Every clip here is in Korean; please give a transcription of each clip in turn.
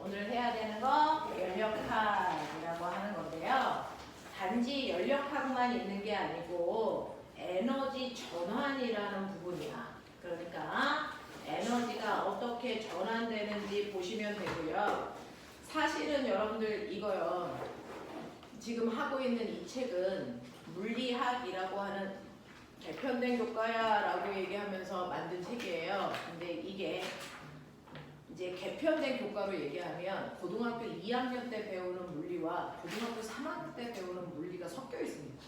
오늘 해야 되는 거 연력학이라고 하는 건데요. 단지 연력학만 있는 게 아니고 에너지 전환이라는 부분이야. 그러니까 에너지가 어떻게 전환되는지 보시면 되고요. 사실은 여러분들 이거요. 지금 하고 있는 이 책은 물리학이라고 하는 개편된 교과야라고 얘기하면서 만든 책이에요. 근데 이게 이제 개편된 교과로 얘기하면 고등학교 2학년 때 배우는 물리와 고등학교 3학년 때 배우는 물리가 섞여 있습니다.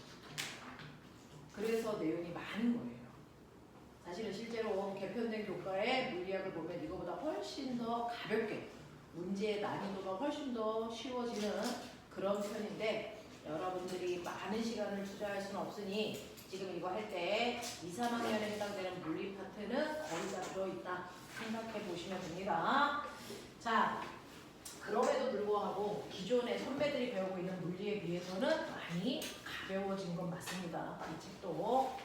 그래서 내용이 많은 거예요. 사실은 실제로 개편된 교과의 물리학을 보면 이거보다 훨씬 더 가볍게 문제의 난이도가 훨씬 더 쉬워지는 그런 편인데 여러분들이 많은 시간을 투자할 수는 없으니 지금 이거 할 때 2, 3학년에 해당되는 물리 파트는 거의 다 들어있다 생각해 보시면 됩니다. 자, 그럼에도 불구하고 기존의 선배들이 배우고 있는 물리에 비해서는 많이 가벼워진 건 맞습니다. 이 책도.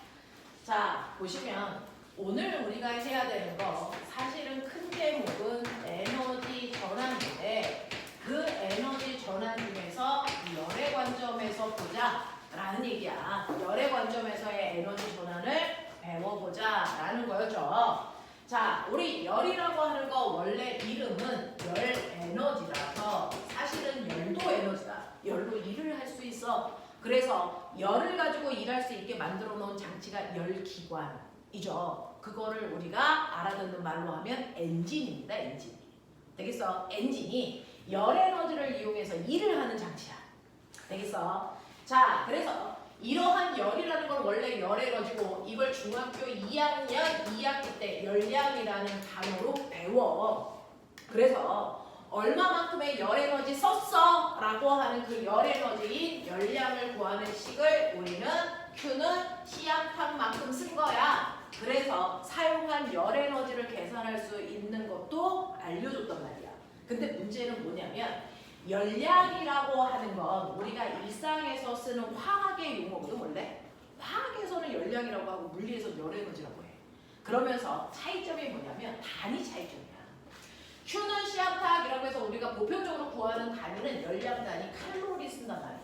자, 보시면 오늘 우리가 해야 되는 거 사실은 큰 제목은 에너지 전환인데 그 에너지 전환 중에서 열의 관점에서 보자 라는 얘기야. 열의 관점에서의 에너지 전환을 배워보자 라는 거였죠. 자, 우리 열이라고 하는 거 원래 이름은 열 에너지라서 사실은 열도 에너지다. 열로 일을 할 수 있어. 그래서 열을 가지고 일할 수 있게 만들어 놓은 장치가 열기관이죠. 그거를 우리가 알아듣는 말로 하면 엔진입니다. 엔진. 되겠어? 엔진이 열 에너지를 이용해서 일을 하는 장치야. 되겠어? 자, 그래서 이러한 열이라는 건 원래 열 에너지고 이걸 중학교 2학년 2학기 때 열량이라는 단어로 배워. 그래서 얼마만큼의 열 에너지 썼어? 라고 하는 그 열 에너지인 열량을 구하는 식을 우리는 Q는 시압탕만큼 쓴 거야. 그래서 사용한 열 에너지를 계산할 수 있는 것도 알려줬단 말이야. 근데 문제는 뭐냐면 열량이라고 하는 건 우리가 일상에서 쓰는 화학의 용어거든 원래. 화학에서는 열량이라고 하고 물리에서는 열 에너지라고 해. 그러면서 차이점이 뭐냐면 단위 차이점이야. Q는 시압탁이라고 해서 우리가 보편적으로 구하는 단위는 열량 단위 칼로리 쓴단 말이야.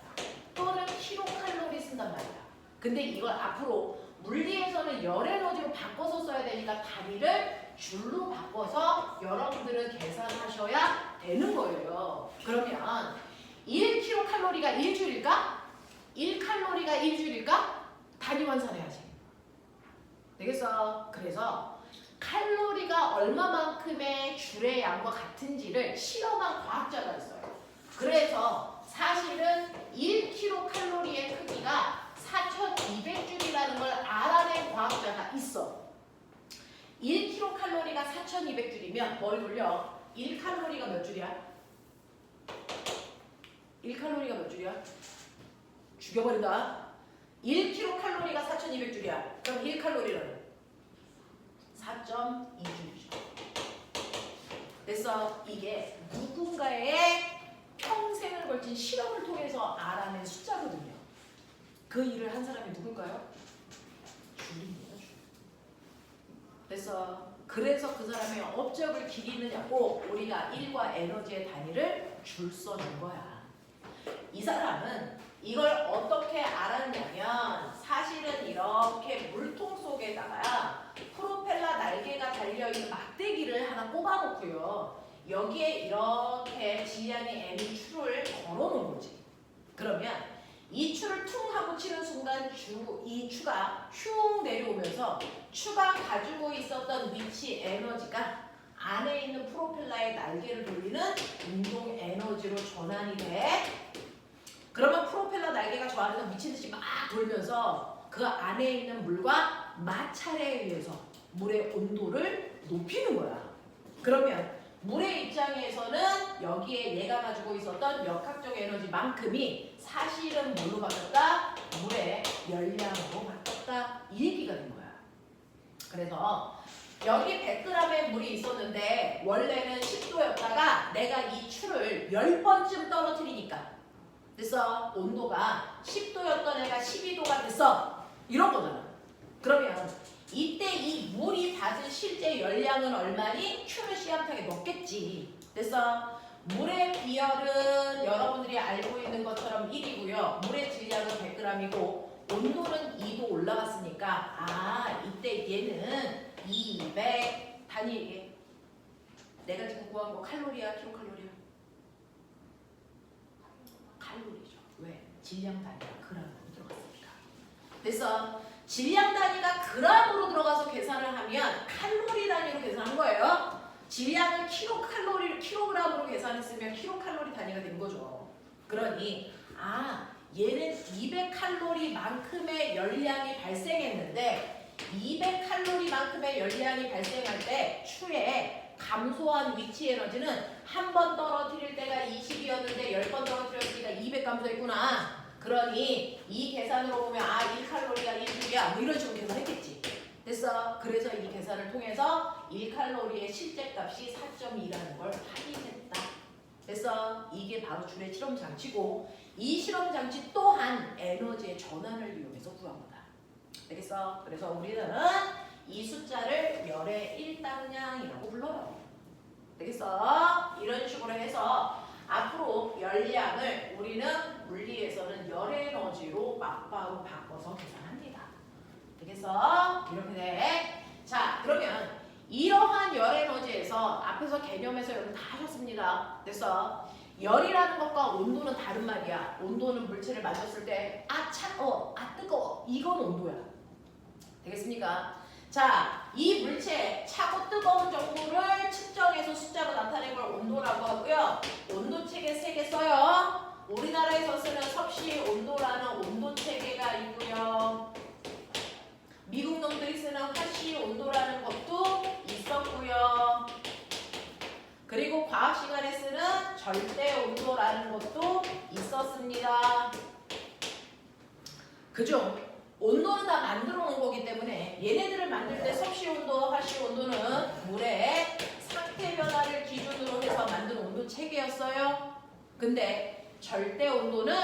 또는 킬로칼로리 쓴단 말이야. 근데 이걸 앞으로 물리에서는 열 에너지로 바꿔서 써야 되니까 단위를 줄로 바꿔서 여러분들은 계산하셔야 되는 거예요. 그러면 1kcal가 1줄일까? 1칼로리가 1줄일까? 단위 환산해야지. 되겠어? 그래서 칼로리가 얼마만큼의 줄의 양과 같은지를 실험한 과학자가 있어요. 그래서 사실은 1kcal의 크기가 4200줄이라는 걸 알아낸 과학자가 있어. 1kcal가 4200줄이면 뭘 돌려? 1칼로리가 몇 줄이야? 1칼로리가 몇 줄이야? 죽여버린다. 1kcal가 4200줄이야. 그럼 1칼로리는 4.2줄이죠. 그래서 이게 누군가의 평생을 걸친 실험을 통해서 알아낸 숫자거든요. 그 일을 한 사람이 누굴까요? 줄입니다. 줄. 그래서 그 사람의 업적을 기리느냐고 우리가 1과 에너지의 단위를 줄 써준 거야. 이 사람은 이걸 어떻게 알았냐면 사실은 이렇게 물통 속에다가 프로펠러 날개가 달려있는 막대기를 하나 꼽아놓고요. 여기에 이렇게 질량의 m인 추를 걸어놓은 거지. 그러면 이 추를 퉁 하고 치는 순간 이 추가 흉 내려오면서 추가 가지고 있었던 위치 에너지가 안에 있는 프로펠러의 날개를 돌리는 운동 에너지로 전환이 돼. 그러면 프로펠러 날개가 저 안에서 미친듯이 막 돌면서 그 안에 있는 물과 마찰에 의해서 물의 온도를 높이는 거야. 그러면 물의 입장에서는 여기에 얘가 가지고 있었던 역학적 에너지만큼이 사실은 뭘로 바뀌었다? 물의 열량으로 바뀌었다. 이 얘기가 된 거야. 그래서 여기 100g의 물이 있었는데 원래는 10도였다가 내가 이 추를 10번쯤 떨어뜨리니까 그래서 온도가 10도였던 애가 12도가 됐어. 이런 거잖아. 그러면 이때 이 물이 받은 실제 열량은 얼마니? Q는 시압탕에 넣겠지. 그래서 물의 비열은 여러분들이 알고 있는 것처럼 1이고요. 물의 질량은 100g이고 온도는 2도 올라갔으니까 이때 얘는 200 단위. 내가 지금 구한 거 칼로리야, 킬로칼로리야? 칼로리죠. 왜? 질량 단위가 g으로 들어갔으니까. 그래서 질량 단위가 g으로 들어가서 계산을 하면 칼로리 단위로 계산한 거예요. 질량을 킬로그램으로 계산했으면 킬로칼로리 단위가 된 거죠. 그러니 얘는 200칼로리만큼의 열량이 발생했는데 200칼로리만큼의 열량이 발생할 때 추에 감소한 위치 에너지는 한 번 떨어뜨릴 때가 20이었는데 10번 떨어뜨렸으니까 200 감소했구나. 그러니 이 계산으로 보면 1칼로리가 1줄이야 뭐 이런 식으로 계산했겠지. 됐어. 그래서 이 계산을 통해서 1칼로리의 실제값이 4.2라는 걸 확인했다. 그래서 이게 바로 줄의 실험 장치고 이 실험 장치 또한 에너지의 전환을 이용해서 구한 거다. 되겠어? 그래서 우리는 이 숫자를 열의 1당량이라고 불러요. 되겠어? 이런 식으로 해서 앞으로 열량을 우리는 물리에서는 열 에너지로 맞바로 바꿔서 계산합니다. 되겠어? 이렇게 돼. 자, 그러면 이러한 열 에너지에서 앞에서 개념에서 여러분 다 하셨습니다. 그래서 열이라는 것과 온도는 다른 말이야. 온도는 물체를 만졌을 때 차가워, 뜨거워. 이건 온도야. 되겠습니까? 자, 이 물체 차고 뜨거운 정도를 측정해서 숫자로 나타낸 걸 온도라고 하고요. 온도 체계 3개 써요. 우리나라에서 쓰는 섭씨 온도라는 온도 체계가 있고요. 미국 놈들이 쓰는 화씨 온도라는 것도 있었고요. 그리고 과학 시간에 쓰는 절대 온도라는 것도 있었습니다. 그죠? 온도는 다 만들어 놓은 거기 때문에 얘네들을 만들 때 섭씨 온도, 화씨 온도는 물의 상태 변화를 기준으로 해서 만든 온도 체계였어요. 근데 절대 온도는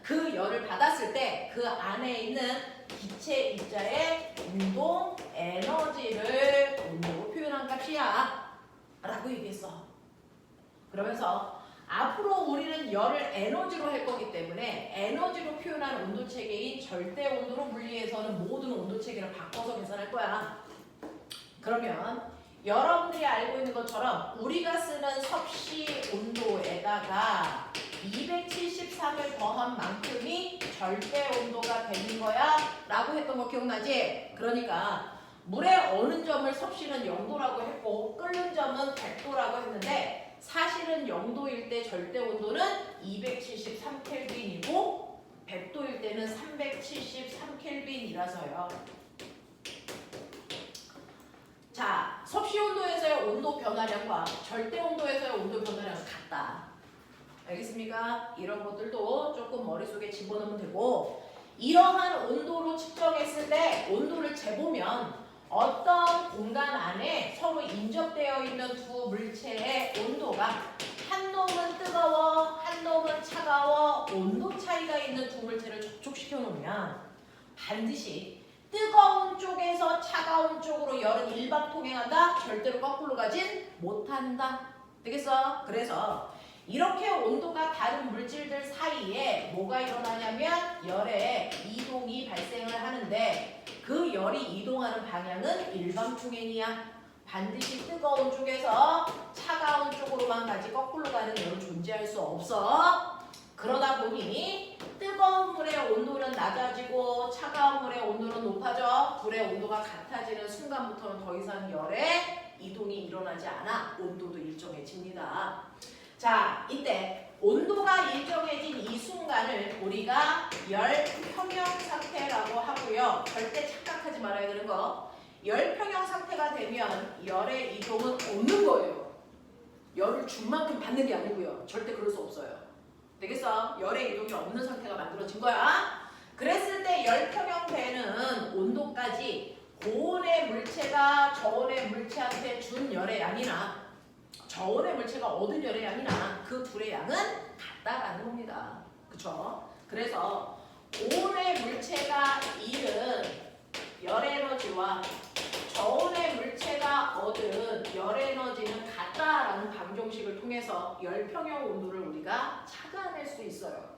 그 열을 받았을 때 그 안에 있는 기체 입자의 운동 에너지를 온도로 표현한 값이야 라고 얘기했어. 그러면서 앞으로 우리는 열을 에너지로 할 거기 때문에 에너지로 표현한 온도 체계인 절대 온도로 물리에서는 모든 온도 체계를 바꿔서 계산할 거야. 그러면 여러분들이 알고 있는 것처럼 우리가 쓰는 섭씨 온도에다가 273을 더한 만큼이 절대 온도가 되는 거야 라고 했던 거 기억나지? 그러니까 물의 어느 점을 섭씨는 0도라고 했고 끓는 점은 100도라고 했는데 사실은 0도일 때 절대 온도는 273켈빈이고 100도일 때는 373켈빈이라서요. 자, 섭씨 온도에서의 온도 변화량과 절대 온도에서의 온도 변화량은 같다. 알겠습니까? 이런 것들도 조금 머릿속에 집어넣으면 되고 이러한 온도로 측정했을 때 온도를 재보면 어떤 공간 안에 서로 인접되어 있는 두 물체의 온도가 한 놈은 뜨거워, 한 놈은 차가워 온도 차이가 있는 두 물체를 접촉시켜 놓으면 반드시 뜨거운 쪽에서 차가운 쪽으로 열은 일방 통행한다? 절대로 거꾸로 가진 못한다. 되겠어? 그래서 이렇게 온도가 다른 물질들 사이에 뭐가 일어나냐면 열의 이동이 발생을 하는데 그 열이 이동하는 방향은 일방통행이야. 반드시 뜨거운 쪽에서 차가운 쪽으로만 가지 거꾸로 가는 열은 존재할 수 없어. 그러다 보니 뜨거운 물의 온도는 낮아지고 차가운 물의 온도는 높아져. 둘의 온도가 같아지는 순간부터는 더 이상 열의 이동이 일어나지 않아. 온도도 일정해집니다. 자, 이때 온도가 일정해진 이 순간을 우리가 열 평형 상태라고 하고요. 절대 착각하지 말아야 되는 거. 열 평형 상태가 되면 열의 이동은 없는 거예요. 열을 준 만큼 받는 게 아니고요. 절대 그럴 수 없어요. 되겠어? 열의 이동이 없는 상태가 만들어진 거야. 그랬을 때 열 평형 되는 온도까지 고온의 물체가 저온의 물체한테 준 열의 양이나 저온의 물체가 얻은 열의 양이나 그 둘의 양은 같다라는 겁니다. 그쵸? 그래서 고온의 물체가 잃은 열 에너지와 저온의 물체가 얻은 열 에너지는 같다. 낮다라는 방정식을 통해서 열평형 온도를 우리가 찾아낼 수 있어요.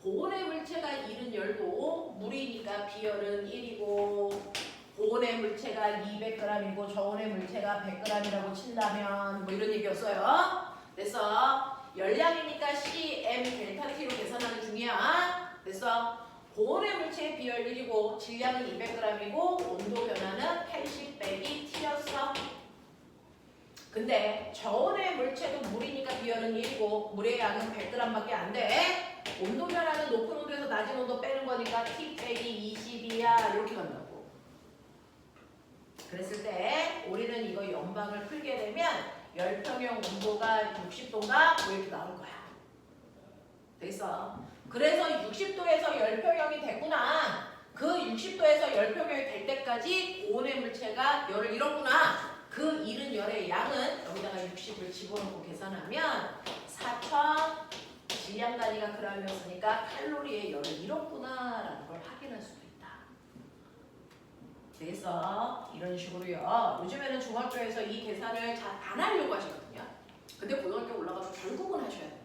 고온의 물체가 잃은 열도 물이니까 비열은 1이고 고온의 물체가 200g이고 저온의 물체가 100g이라고 친다면 뭐 이런 얘기였어요. 그래서 열량이니까 CM 델타 T로 계산하는 중이야. 그래서 고온의 물체의 비열 1이고 질량은 200g이고 온도 변화는 80 빼기 T였어. 근데 저온의 물체도 물이니까 비열은 1이고 물의 양은 100g밖에 안 돼. 온도 변화는 높은 온도에서 낮은 온도 빼는 거니까 T 빼기 20이야. 이렇게 간다고. 그랬을 때 우리는 이거 연방을 풀게 되면 열평형 온도가 60도인가? 뭐 이렇게 나올 거야. 됐어. 그래서 60도에서 열평형이 됐구나. 그 60도에서 열평형이 될 때까지 고온의 물체가 열을 잃었구나. 그 잃은 열의 양은 여기다가 60을 집어넣고 계산하면 4000 질량 단위가 g이었으니까 칼로리의 열을 잃었구나라는 걸 확인할 수도 있다. 그래서 이런 식으로요. 요즘에는 중학교에서 이 계산을 잘 안 하려고 하시거든요. 근데 고등학교 올라가서 결국은 하셔야 된다.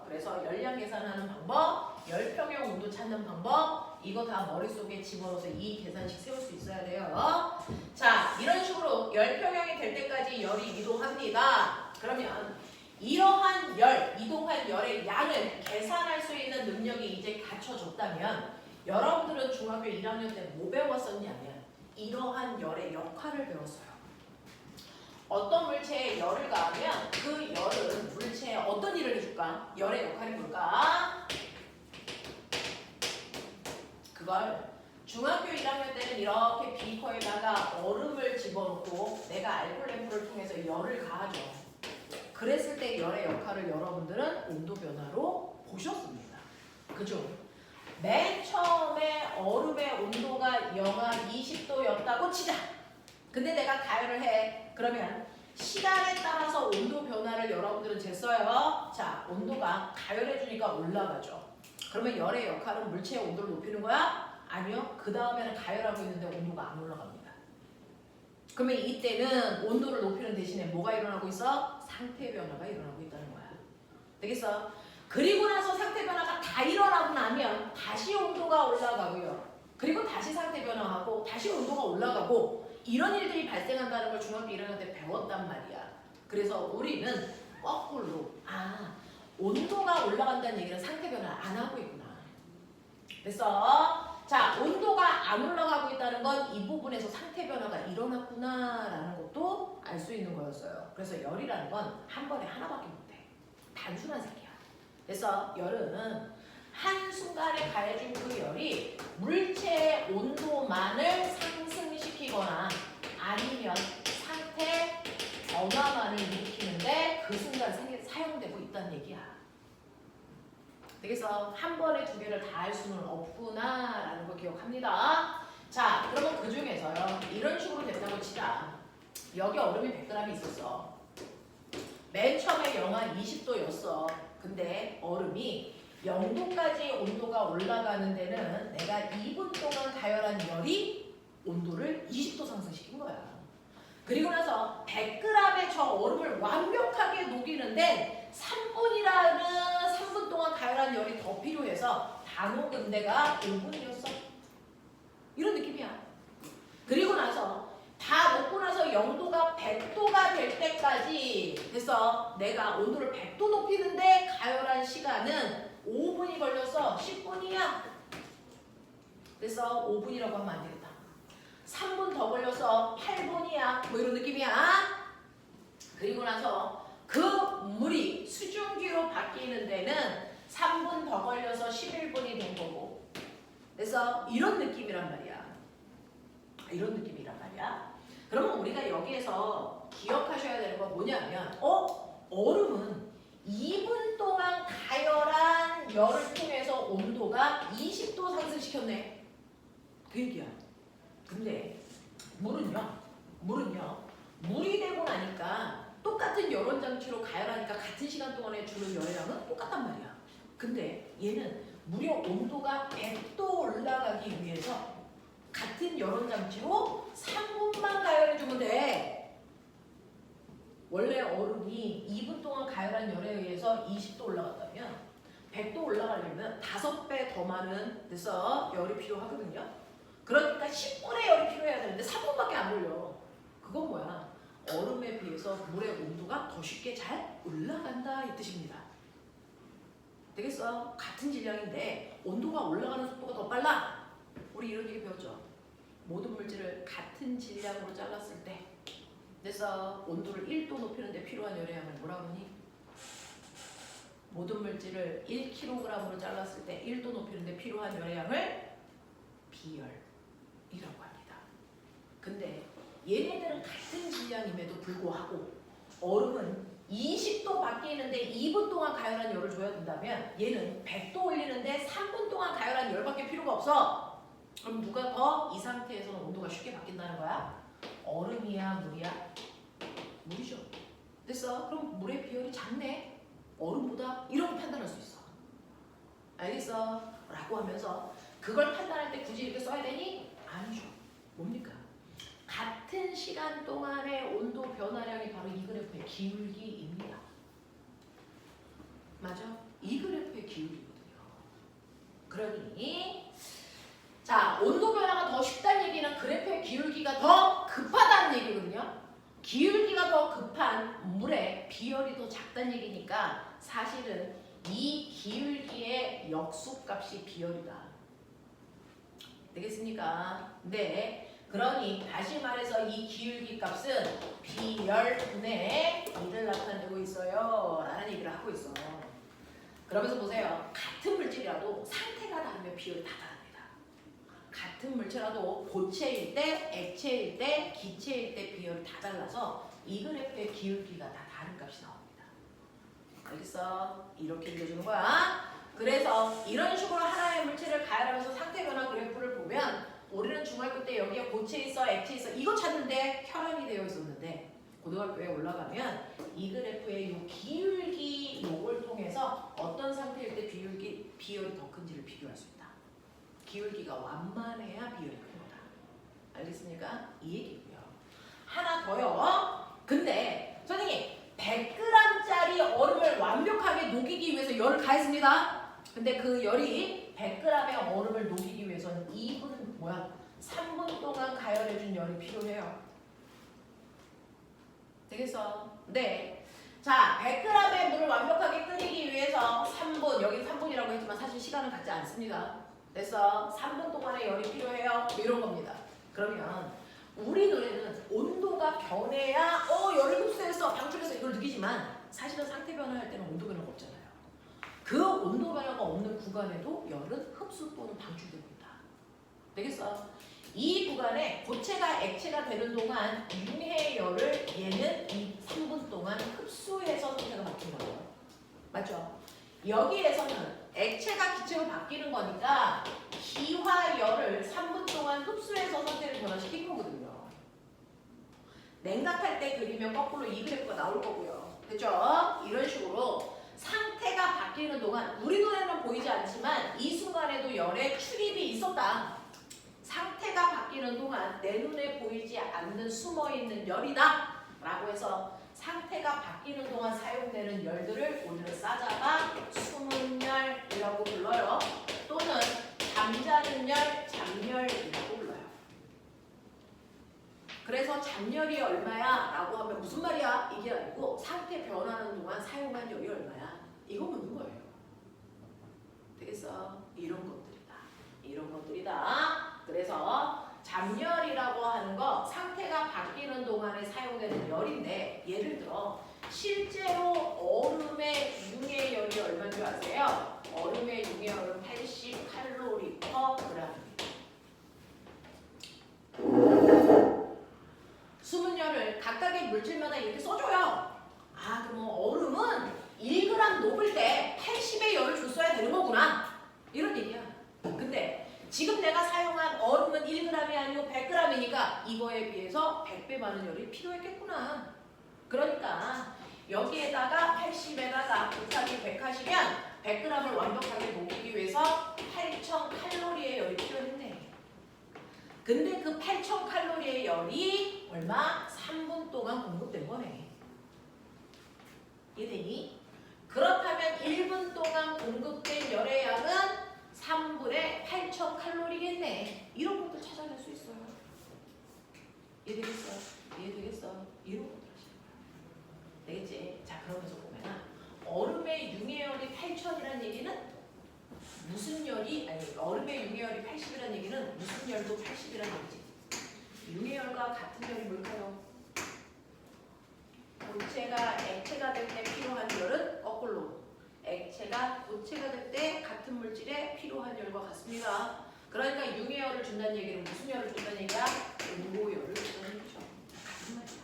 그래서 열량 계산하는 방법, 열평형 온도 찾는 방법, 이거 다 머릿속에 집어넣어서 이 계산식 세울 수 있어야 돼요. 자, 이런 식으로 열평형이 될 때까지 열이 이동합니다. 그러면 이러한 열, 이동한 열의 양을 계산할 수 있는 능력이 이제 갖춰졌다면 여러분들은 중학교 1학년 때 뭐 배웠었냐면 이러한 열의 역할을 배웠어요. 어떤 물체에 열을 가하면 그 열은 물체에 어떤 일을 해줄까? 열의 역할이 뭘까? 그걸 중학교 1학년 때는 이렇게 비커에다가 얼음을 집어넣고 내가 알코올 램프를 통해서 열을 가하죠. 그랬을 때 열의 역할을 여러분들은 온도 변화로 보셨습니다. 그죠? 맨 처음에 얼음의 온도가 영하 20도였다고 치자. 근데 내가 가열을 해. 그러면 시간에 따라서 온도 변화를 여러분들은 쟀어요. 자, 온도가 가열해주니까 올라가죠. 그러면 열의 역할은 물체의 온도를 높이는 거야? 아니요. 그 다음에는 가열하고 있는데 온도가 안 올라갑니다. 그러면 이때는 온도를 높이는 대신에 뭐가 일어나고 있어? 상태 변화가 일어나고 있다는 거야. 되겠어? 그리고 나서 상태 변화가 다 일어나고 나면 다시 온도가 올라가고요. 그리고 다시 상태 변화하고 다시 온도가 올라가고 이런 일들이 발생한다는 걸 중학교 1학년 때 배웠단 말이야. 그래서 우리는 거꾸로 온도가 올라간다는 얘기는 상태 변화를 안 하고 있구나. 그래서 자, 온도가 안 올라가고 있다는 건 이 부분에서 상태 변화가 일어났구나라는 것도 알 수 있는 거였어요. 그래서 열이라는 건 한 번에 하나밖에 못해. 단순한 세계야. 그래서 열은 한순간에 가해진 그 열이 물체의 온도만을 상승시키거나 아니면 상태 변화만을 일으키는데 그 순간 사용되고 있다는 얘기야. 그래서 한 번에 두 개를 다 할 수는 없구나라는 거 기억합니다. 자, 그러면 그 중에서요. 이런 식으로 됐다고 치자. 여기 얼음이 100g이 있었어. 맨 처음에 영하 20도였어. 근데 얼음이 0도까지 온도가 올라가는 데는 내가 2분 동안 가열한 열이 온도를 20도 상승시킨 거야. 그리고 나서 100g의 저 얼음을 완벽하게 녹이는데 3분 동안 가열한 열이 더 필요해서 다 녹은 데가 5분이었어. 이런 느낌이야. 그리고 나서 다 녹고 나서 0도가 100도가 될 때까지 그래서 내가 온도를 100도 높이는데 가열한 시간은 5분이 걸려서 10분이야. 그래서 5분이라고 하면 안 되겠다. 3분 더 걸려서 8분이야. 뭐 이런 느낌이야. 그리고 나서 그 물이 수증기로 바뀌는 데는 3분 더 걸려서 11분이 된 거고. 그래서 이런 느낌이란 말이야. 이런 느낌이란 말이야. 그러면 우리가 여기에서 기억하셔야 되는 건 뭐냐면 얼음은 2분 동안 가열한 열을 통해서 온도가 20도 상승시켰네. 그 얘기야. 근데 물은요. 물이 되고 나니까 똑같은 열원장치로 가열하니까 같은 시간 동안에 주는 열량은 똑같단 말이야. 근데 얘는 무려 온도가 100도 올라가기 위해서 같은 열원장치로 3분만 가열해주면 돼. 원래 얼음이 2분 동안 가열한 열에 의해서 20도 올라갔다면 100도 올라가려면 5배 더 많은 데서 열이 필요하거든요. 그러니까 10분의 열이 필요해야 되는데 3분밖에 안 걸려. 그건 뭐야? 얼음에 비해서 물의 온도가 더 쉽게 잘 올라간다 이 뜻입니다. 되겠어? 같은 질량인데 온도가 올라가는 속도가 더 빨라. 우리 이런 얘기 배웠죠? 모든 물질을 같은 질량으로 잘랐을 때 그래서 온도를 1도 높이는 데 필요한 열의 양을 뭐라고 하니? 모든 물질을 1kg으로 잘랐을 때 1도 높이는 데 필요한 열의 양을 비열이라고 합니다. 근데 얘네들은 같은 질량임에도 불구하고 얼음은 20도 바뀌는데 2분 동안 가열한 열을 줘야 된다면 얘는 100도 올리는데 3분 동안 가열한 열밖에 필요가 없어. 그럼 누가 더 이 상태에서는 온도가 쉽게 바뀐다는 거야? 얼음이야 물이야? 물이죠. 됐어? 그럼 물의 비열이 작네? 얼음보다? 이렇게 판단할 수 있어. 알겠어? 라고 하면서 그걸 판단할 때 굳이 이렇게 써야 되니? 아니죠. 뭡니까? 같은 시간 동안의 온도 변화량이 바로 이 그래프의 기울기입니다. 맞아? 이 그래프의 기울기거든요. 그러니 자, 온도 변화가 더 쉽다는 얘기는 그래프의 기울기가 더 급하다는 얘기거든요. 기울기가 더 급한 물의 비열이 더 작다는 얘기니까 사실은 이 기울기의 역수값이 비열이다. 되겠습니까? 네. 그러니 다시 말해서 이 기울기 값은 비열분의 1을 나타내고 있어요. 라는 얘기를 하고 있어. 그러면서 보세요. 같은 물질이라도 상태가 다르면 비열이 다 다릅니다. 같은 물체라도 고체일 때, 액체일 때, 기체일 때 비열이 다 달라서 이 그래프의 기울기가 다 다른 값이 나옵니다. 알겠어? 이렇게 읽어주는 거야. 그래서 이런 식으로 하나의 물체를 가열하면서 상태 변화 그래프를 보면 우리는 중학교 때 여기에 고체 있어, 액체 있어 이거 찾는데 혈안이 되어 있었는데 고등학교에 올라가면 이 그래프의 이 기울기 요걸 통해서 어떤 상태일 때 비열이 더 큰지를 비교할 수 있다. 기울기가 완만해야 비열이 큰 거다. 알겠습니까? 이 얘기고요. 하나 더요. 근데 선생님 100g짜리 얼음을 완벽하게 녹이기 위해서 열을 가했습니다. 근데 그 열이 100g의 얼음을 녹이기 위해서는 3분 동안 가열해준 열이 필요해요. 되겠어? 네. 자, 100g의 물을 완벽하게 끓이기 위해서 3분, 여기 3분이라고 했지만 사실 시간은 갖지 않습니다. 됐어? 3분 동안의 열이 필요해요. 이런 겁니다. 그러면 우리 눈에는 온도가 변해야 열을 흡수해서 방출해서 이걸 느끼지만 사실은 상태 변화할 때는 온도 변화가 없잖아요. 그 온도 변화가 없는 구간에도 열은 흡수 또는 방출되고 있다. 되겠어? 이 구간에 고체가 액체가 되는 동안 융해 열을 얘는 이 3분 동안 흡수해서 상태가 바뀐 거예요. 맞죠? 여기에서는 액체가 기체로 바뀌는 거니까 기화열을 3분 동안 흡수해서 상태를 변화시킨 거거든요. 냉각할 때 그리면 거꾸로 이 그래프가 나올 거고요. 됐죠? 이런 식으로 상태가 바뀌는 동안 우리 눈에는 보이지 않지만 이 순간에도 열의 출입이 있었다. 상태가 바뀌는 동안 내 눈에 보이지 않는 숨어있는 열이다 라고 해서 상태가 바뀌는 동안 사용되는 열들을 우리는 싸잡아 숨은 열이라고 불러요. 또는 잠자는 열, 잠열이라고 불러요. 그래서 잠열이 얼마야? 라고 하면 무슨 말이야? 이게 아니고 상태 변하는 동안 사용한 열이 얼마야? 이거 묻는 거예요. 되겠어? 이런 것들이다. 이런 것들이다. 그래서 잠열이라고 하는 거 상태가 바뀌는 동안에 사용되는 열인데 예를 들어 실제로 얼음의 융해열이 얼마인 줄 아세요? 얼음의 융해열은 80칼로리 퍼 그램입니다. 숨은 열을 각각의 물질마다 이렇게 써줘요. 아, 그럼 얼음은 1g 녹을 때 80의 열을 줬어야 되는 거구나. 이런 얘기야. 근데 지금 내가 사용한 얼음은 1g이 아니고 100g이니까 이거에 비해서 100배 많은 열이 필요했겠구나. 그러니까 여기에다가 80에다가 곱하기 100 하시면 100g을 완벽하게 녹이기 위해서 8000칼로리의 열이 필요했네. 근데 그 8000칼로리의 열이 얼마? 3분 동안 공급된 거네. 이해되니? 그렇다면 1분 동안 공급된 열의 양은 3분의 8,000칼로리겠네. 이런 것도 찾아낼 수 있어요. 이해되겠어? 이해되겠어? 이런 것도 하시는 거야. 되겠지? 자, 그러면서 보면은 얼음의 융해열이 8,000이라는 얘기는 무슨 열이, 아니 얼음의 융해열이 80이라는 얘기는 무슨 열도 80이라는 얘기지. 융해열과 같은 열이 뭘까요? 고체가 액체가 될 때 필요한 열은 거꾸로 액체가 고체가 될 때 같은 물질에 필요한 열과 같습니다. 그러니까 융해열을 준다는 얘기는 무슨 열을 준다는 얘기야? 응고열을 준다는 얘기죠. 같은 말이야.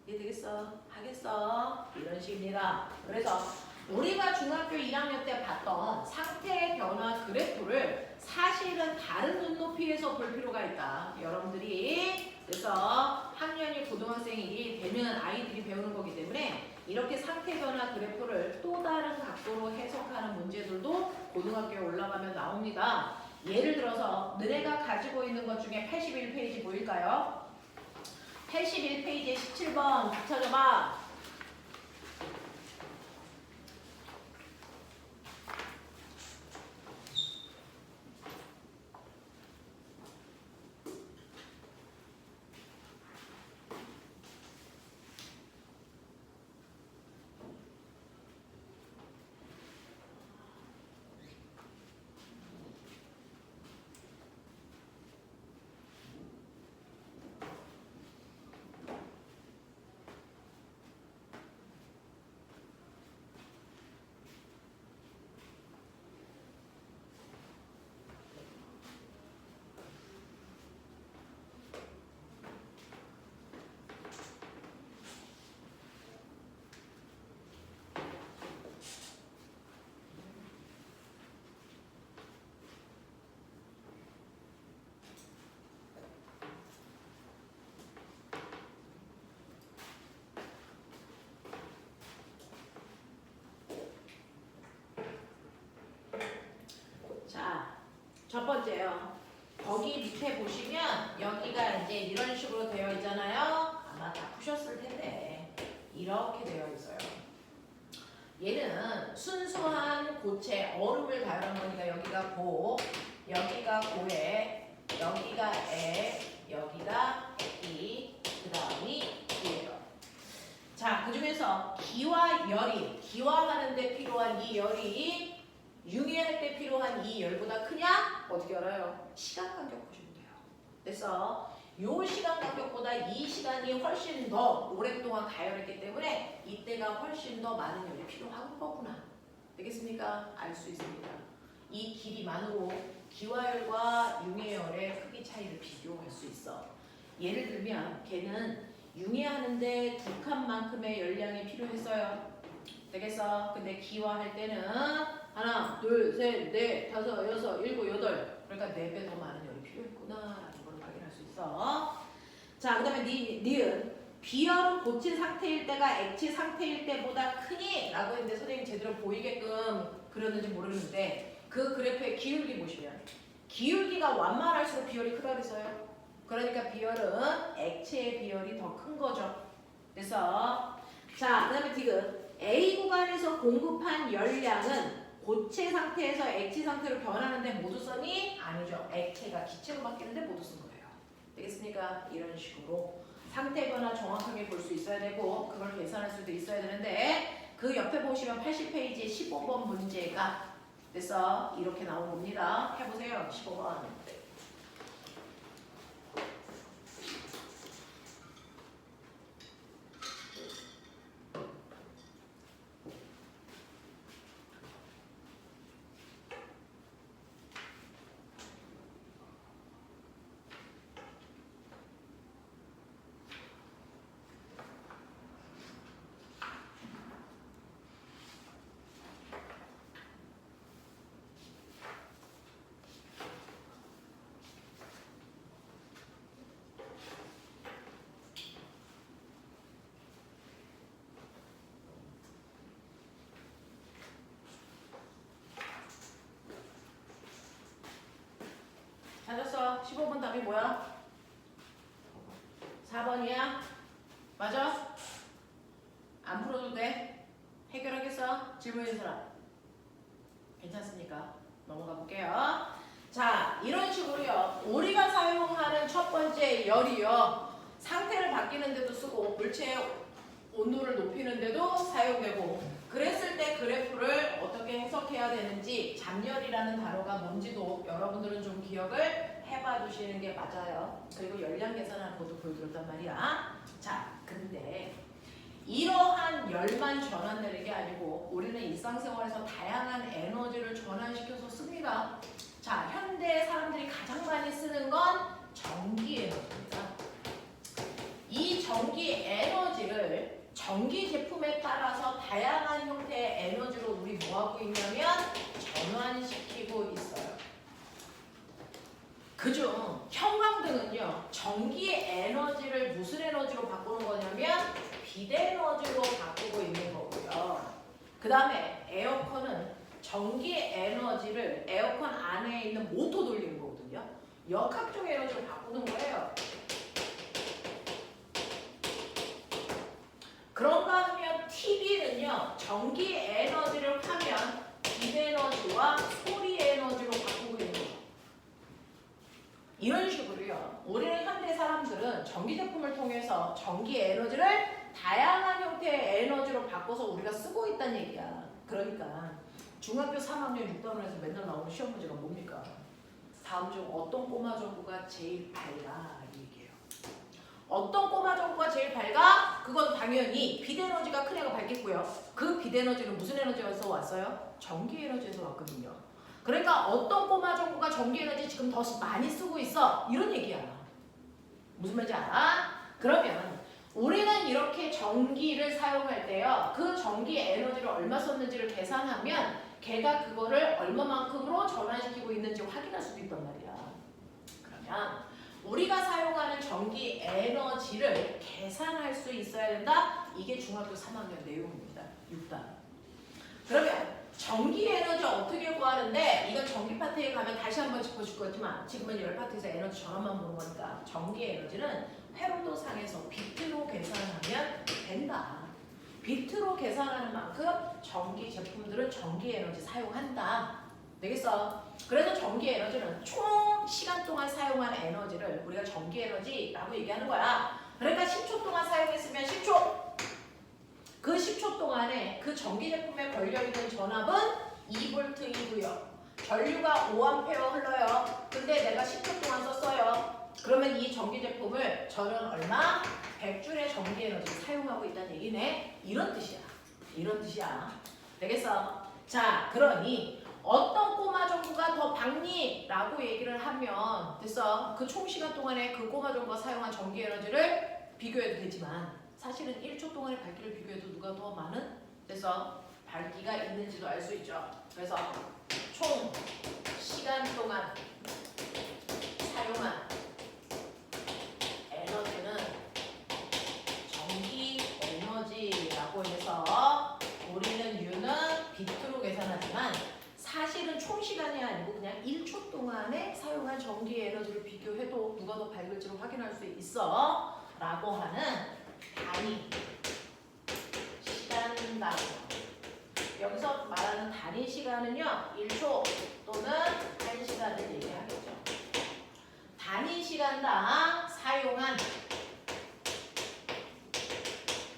이해되겠어? 하겠어? 이런 식입니다. 그래서 우리가 중학교 1학년 때 봤던 상태의 변화 그래프를 사실은 다른 눈높이에서 볼 필요가 있다. 여러분들이 그래서 학년이 고등학생이 되면 아이들이 배우는 거기 때문에 이렇게 상태 변화 그래프를 또 다른 각도로 해석하는 문제들도 고등학교에 올라가면 나옵니다. 예를 들어서 너네가 가지고 있는 것 중에 81페이지 보일까요? 81페이지에 17번 찾아봐. 자, 첫 번째요. 거기 밑에 보시면 여기가 이제 이런 식으로 되어 있잖아요. 아마 다 푸셨을 텐데 이렇게 되어 있어요. 얘는 순수한 고체 얼음을 가열한 거니까 여기가 고, 여기가 고에, 여기가 에, 여기가 이, 그 다음이 이에요. 자, 그 중에서 기와 열이, 기화하는데 필요한 이 열이 융해할 때 필요한 이 열보다 크냐? 어떻게 알아요? 시간 간격 보시면 돼요. 그래서 요 시간 간격보다 이 시간이 훨씬 더 오랫동안 가열했기 때문에 이때가 훨씬 더 많은 열이 필요한 거구나. 되겠습니까? 알 수 있습니다. 이 길이만으로 기화열과 융해열의 크기 차이를 비교할 수 있어. 예를 들면 걔는 융해하는데 2칸만큼의 열량이 필요했어요. 되겠어? 근데 기화할 때는 하나, 둘, 셋, 넷, 다섯, 여섯, 일곱, 여덟. 그러니까 4배 더 많은 열이 필요했구나라는 걸 확인할 수 있어. 자, 그 다음에 니은. 비열은 고친 상태일 때가 액체 상태일 때보다 크니? 라고 했는데 선생님 제대로 보이게끔 그렸는지 모르겠는데 그 그래프의 기울기 보시면 기울기가 완만할수록 비열이 크다 그랬어요. 그러니까 비열은 액체의 비열이 더 큰 거죠. 그래서 자, 그 다음에 디귿. A 구간에서 공급한 열량은 고체 상태에서 액체 상태로 변하는데 모두 썼니? 아니죠. 액체가 기체로 바뀌는데 모두 쓴 거예요. 되겠습니까? 이런 식으로 상태 변화 정확하게 볼 수 있어야 되고 그걸 계산할 수도 있어야 되는데 그 옆에 보시면 80페이지 15번 문제가 그래서 이렇게 나온 겁니다. 해보세요. 15번. 찾았어. 15번 답이 뭐야? 4번이야? 맞아? 안 풀어도 돼? 있어? 질문 있는 사람? 괜찮습니까? 넘어가 볼게요. 자, 이런 식으로요. 우리가 사용하는 첫 번째 열이요. 상태를 바뀌는데도 쓰고 물체의 온도를 높이는데도 사용되고 그랬을 때 그래프를 어떻게 해석해야 되는지 잠열이라는 단어가 뭔지도 여러분들은 좀 기억을 해봐 주시는 게 맞아요. 그리고 열량 계산하는 것도 보여드렸단 말이야. 자, 근데 이러한 열만 전환되는 게 아니고 우리는 일상생활에서 다양한 에너지를 전환시켜서 씁니다. 자, 현대 사람들이 가장 많이 쓰는 건 전기 에너지입니다. 이 전기 에너지를 전기 제품에 따라서 다양한 형태의 에너지로 우리 뭐하고 있냐면 전환시키고 있어요. 그중 형광등은요. 전기 에너지를 무슨 에너지로 바꾸는 거냐면 빛 에너지로 바꾸고 있는 거고요. 그 다음에 에어컨은 전기 에너지를 에어컨 안에 있는 모터 돌리는 거거든요. 역학적 에너지로 바꾸는 거예요. 그런가 하면 TV는요. 전기 에너지를 하면 빛 에너지와 소리 에너지로 바꾸고 있는 거예요. 이런 식으로요. 우리는 현대 사람들은 전기 제품을 통해서 전기 에너지를 다양한 형태의 에너지로 바꿔서 우리가 쓰고 있다는 얘기야. 그러니까 중학교 3학년 6단원에서 맨날 나오는 시험 문제가 뭡니까? 다음 중 어떤 꼬마 전구가 제일 밝아? 이 얘기예요. 어떤 꼬마 전구가 제일 밝아? 그건 당연히 빛 에너지가 큰 애가 밝겠고요. 그 빛 에너지는 무슨 에너지에서 왔어요? 전기 에너지에서 왔거든요. 그러니까 어떤 꼬마 전구가 전기 에너지 지금 더 많이 쓰고 있어? 이런 얘기야. 무슨 말인지 알아? 그러면 우리는 이렇게 전기를 사용할 때요. 그 전기 에너지를 얼마 썼는지를 계산하면 걔가 그거를 얼마만큼으로 전환시키고 있는지 확인할 수도 있단 말이야. 그러면 우리가 사용하는 전기 에너지를 계산할 수 있어야 된다. 이게 중학교 3학년 내용입니다. 6단. 그러면 전기 에너지 어떻게 구하는데 이건 전기 파트에 가면 다시 한번 짚어줄 거지만 지금은 열 파트에서 에너지 전환만 보는 거니까 전기 에너지는 회로도상에서 비트로 계산하면 된다. 비트로 계산하는 만큼 전기 제품들은 전기 에너지 사용한다. 되겠어? 그래서 전기 에너지는 총 시간 동안 사용하는 에너지를 우리가 전기 에너지라고 얘기하는 거야. 그러니까 10초 동안 사용했으면 10초. 그 10초 동안에 그 전기 제품에 걸려있는 전압은 2V이고요. 전류가 5A 흘러요. 근데 내가 10초 동안 썼어요. 그러면 이 전기 제품을 저는 얼마? 100줄의 전기 에너지를 사용하고 있다는 얘기네. 이런 뜻이야. 이런 뜻이야. 되겠어? 자, 그러니 어떤 꼬마 전구가 더 밝니? 라고 얘기를 하면 됐어? 그 총 시간 동안에 그 꼬마 전구가 사용한 전기 에너지를 비교해도 되지만 사실은 1초 동안의 밝기를 비교해도 누가 더 많은? 됐어? 밝기가 있는지도 알 수 있죠. 그래서 총 시간 동안 사용한 에너지는 전기 에너지라고 해서 우리는 U는 비트로 계산하지만 사실은 총 시간이 아니고 그냥 1초 동안에 사용한 전기 에너지를 비교해도 누가 더 밝을지를 확인할 수 있어 라고 하는 단위 시간 단위. 여기서 말하는 단위 시간은요 1초 또는 1시간을 얘기하겠죠. 단위 시간당 사용한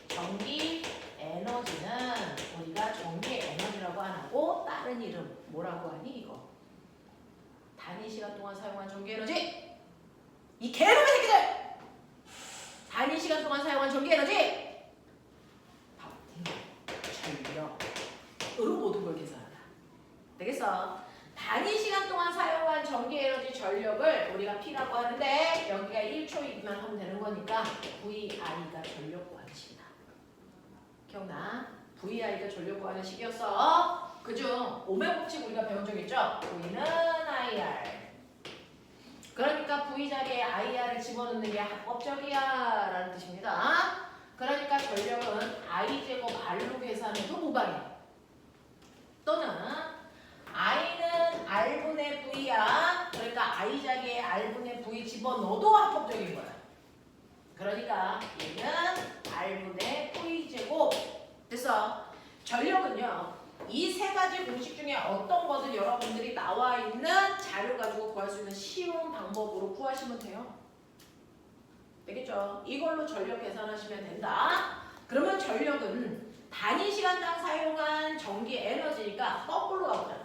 전기 에너지는 우리가 전기 에너지라고 안 하고 다른 이름 뭐라고 하니 이거? 단위 시간 동안 사용한 전기 에너지! 이 개놈의 새끼들! 단위 시간 동안 사용한 전기 에너지! 전력으로 모든 걸 계산하다. 되겠어? 단위 시간 동안 사용한 전기 에너지 전력을 우리가 P라고 하는데 여기가 1초이기만 하면 되는 거니까 VI가 전력 구하는 식이다. 기억나? VI가 전력 구하는 식이었어. 그중 오메 법칙 우리가 배운 적 있죠? V는 IR. 그러니까 V 자리에 IR을 집어넣는 게 합법적이야 라는 뜻입니다. 그러니까 전력은 I제곱 R로 계산해도 무방해. 또는 I는 R분의 V야. 그러니까 I 자리에 R분의 V 집어넣어도 합법적인 거야. 그러니까 얘는 R분의 V제곱. 됐어? 전력은요. 이 세 가지 공식 중에 어떤 거든 여러분들이 나와 있는 자료 가지고 구할 수 있는 쉬운 방법으로 구하시면 돼요. 되겠죠? 이걸로 전력 계산하시면 된다. 그러면 전력은 단위 시간당 사용한 전기 에너지니까 거꾸로 가보자.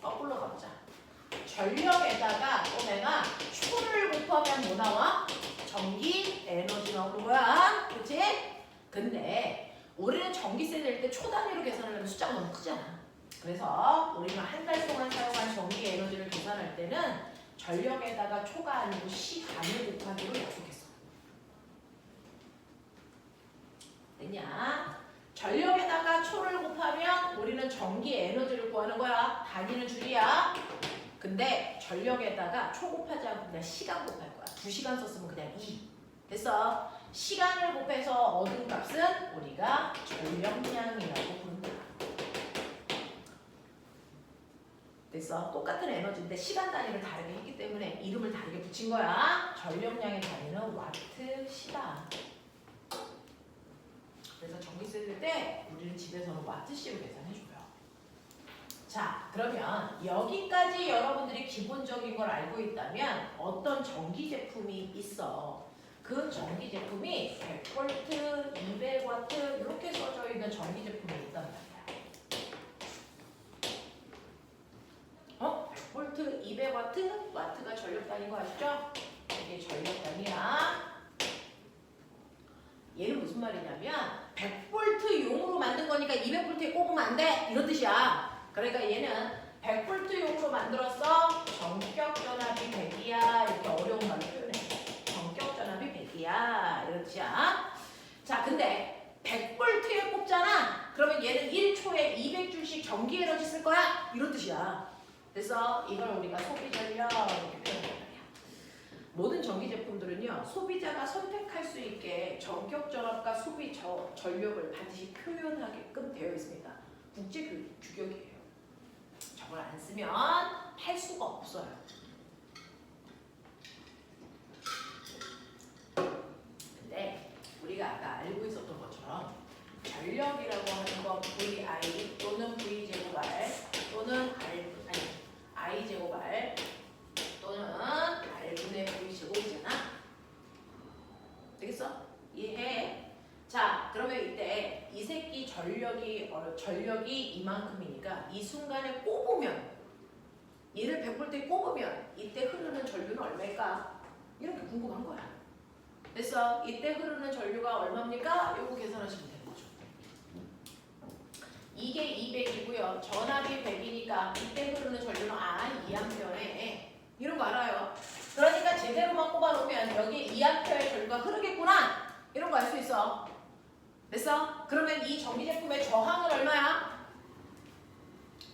거꾸로 가보자. 전력에다가 또 내가 초를 곱하면 뭐 나와? 전기 에너지 나오는 거야. 그치? 근데 우리는 전기세 낼 때 초 단위로 계산을 하면 숫자가 너무 크잖아. 그래서 우리는 한 달 동안 사용한 전기 에너지를 계산할 때는 전력에다가 초가 아니고 시간을 곱하기로 약속했어. 됐냐? 전력에다가 초를 곱하면 우리는 전기 에너지를 구하는 거야. 단위는 줄이야. 근데 전력에다가 초 곱하지 않고 그냥 시간 곱할 거야. 2시간 썼으면 그냥 2. 됐어? 시간을 곱해서 얻은 값은 우리가 전력량이라고 부른다. 됐어? 똑같은 에너지인데 시간 단위를 다르게 했기 때문에 이름을 다르게 붙인 거야. 전력량의 단위는 와트시다. 그래서 전기세 낼 때 우리는 집에서는 와트시로 계산해줘요. 자, 그러면 여기까지 여러분들이 기본적인 걸 알고 있다면 어떤 전기 제품이 있어. 그 전기 제품이 100V, 200W 이렇게 써져 있는 전기 제품이 있단 말이야. 100V, 200W, 와트가 전력 단위인 거 아시죠? 이게 전력 단위야. 얘는 무슨 말이냐면 100V용으로 만든 거니까 200V에 꼽으면 안 돼 이런 뜻이야. 그러니까 얘는 100V용으로 만들었어. 전격 전압이 100이야. 이렇게 어려운 말로 표현해. 전격 전압이 100이야. 이런 뜻이야. 자, 근데 100V에 꼽잖아. 그러면 얘는 1초에 200줄씩 전기 에너지 쓸 거야. 이런 뜻이야. 그래서 이걸 우리가 소비 전력 이렇게 표현해. 모든 전기 제품들은요, 소비자가 선택할 수 있게 전격 전압과 소비 전력을 반드시 표현하게끔 되어 있습니다. 국제 규격이에요. 저걸 안 쓰면 팔 수가 없어요. 근데 우리가 아까 알고 있었던 것처럼 전력이라고 하는 건 VI 또는 V제곱 R 또는 I제곱 R 또는 R분의 V제곱이잖아. 되겠어? 이해해? 자, 그러면 이때 이 새끼 전력이 이만큼이니까 이 순간에 꼽으면 얘를 100V에 꼽으면 이때 흐르는 전류는 얼마일까? 이렇게 궁금한 거야. 됐어? 이때 흐르는 전류가 얼마입니까? 요거 계산하시면 되는 거죠. 이게 200이고요. 전압이 100이니까 이때 흐르는 전류는 2A네. 이런 거 알아요. 그러니까 제대로만 꼽아놓으면 여기 2A의 전류가 흐르겠구나. 이런 거 알 수 있어. 됐어? 그러면 이 전기 제품의 저항은 얼마야?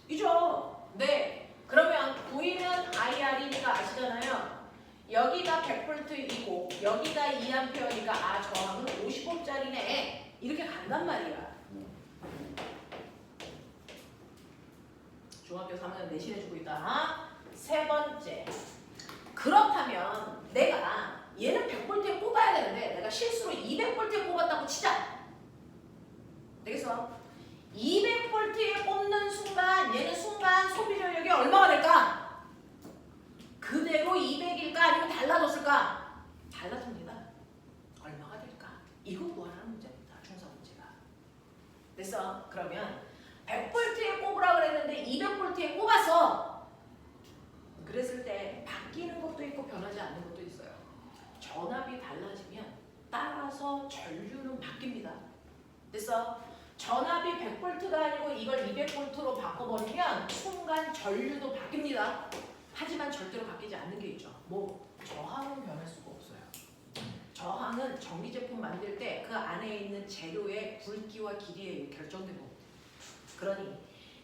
이죠? 네. 그러면 V는 IR이니까 아시잖아요. 여기가 100V이고 여기가 2A니까 저항은 50V짜리네. 이렇게 간단 말이야. 중학교 3학년 내신해주고 있다. 세 번째. 그렇다면 내가 얘는 100V에 꼽아야 되는데 내가 실수로 200V에 꼽았다고 치자. 되겠어? 200V에 꼽는 순간 얘는 순간 소비 전력이 얼마가 될까? 그대로 200일까 아니면 달라졌을까? 달라집니다. 얼마가 될까? 이거 구하라는 문제입니다. 중사 문제가. 됐어? 그러면 100V에 꼽으라 그랬는데 200V에 꼽았어. 그랬을 때 바뀌는 것도 있고 변하지 않는 것도 있어요. 전압이 달라지면 따라서 전류는 바뀝니다. 됐어? 전압이 100V가 아니고 이걸 200V로 바꿔버리면 순간 전류도 바뀝니다. 하지만 절대로 바뀌지 않는 게 있죠. 뭐? 저항은 변할 수가 없어요. 저항은 전기 제품 만들 때 그 안에 있는 재료의 굵기와 길이에 결정되고, 그러니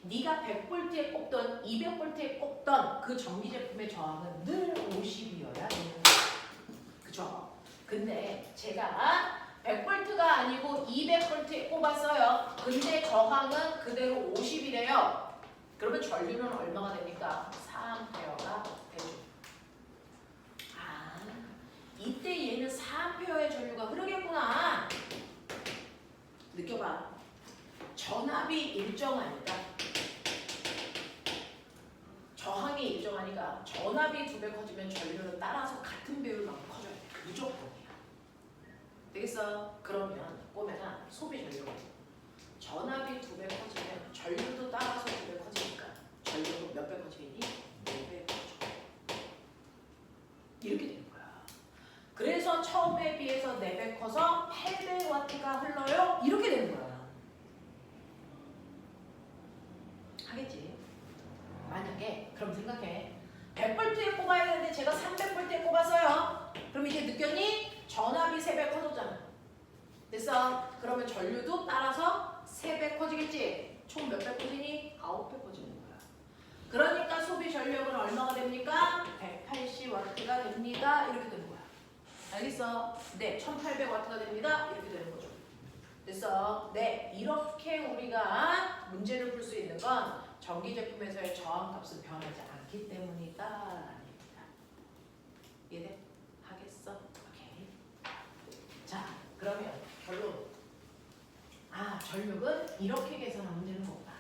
네가 100V에 꼽던 200V에 꼽던 그 전기 제품의 저항은 늘 50이어야 되는 거야. 그죠? 근데 제가 100V가 아니고 200V에 꼽았어요. 근데 저항은 그대로 50이래요. 그러면 전류는 얼마가 됩니까? 4A가 되죠. 이때 얘는 4A의 전류가 흐르겠구나. 느껴봐. 전압이 일정하니까 저항이 일정하니까 전압이 2배 커지면 전류는 따라서 같은 배율만큼 커져야 돼. 무조건이야. 되겠어? 그러면 꼬매가 소비 전류가 전압이 2배 커지면 전류도 따라서 2배 커지니까 전류도 몇 배 커지겠니? 4배 커져. 이렇게 되는 거야. 그래서 처음에 비해서 4배 커서 800W가 흘러요. 이렇게 되는 거야. 하겠지? 만약에 그럼 생각해. 100V에 꼽아야 되는데 제가 300V에 꼽았어요. 그럼 이제 느꼈니? 전압이 3배 커졌잖아. 됐어? 그러면 전류도 따라서 3배 커지겠지? 총 몇 배 커지니? 9배 커지는 거야. 그러니까 소비 전력은 얼마가 됩니까? 180W가 됩니다. 이렇게 되는 거야. 알겠어? 네, 1800W가 됩니다. 이렇게 되는 거죠. 됐어? 네, 이렇게 우리가 문제를 풀 수 있는 건 전기 제품에서의 저항값은 변하지 않기 때문이다. 아닙니다. 이해돼? 하겠어? 오케이. 자, 그러면 결론. 전력은 이렇게 계산하면 되는 거구나.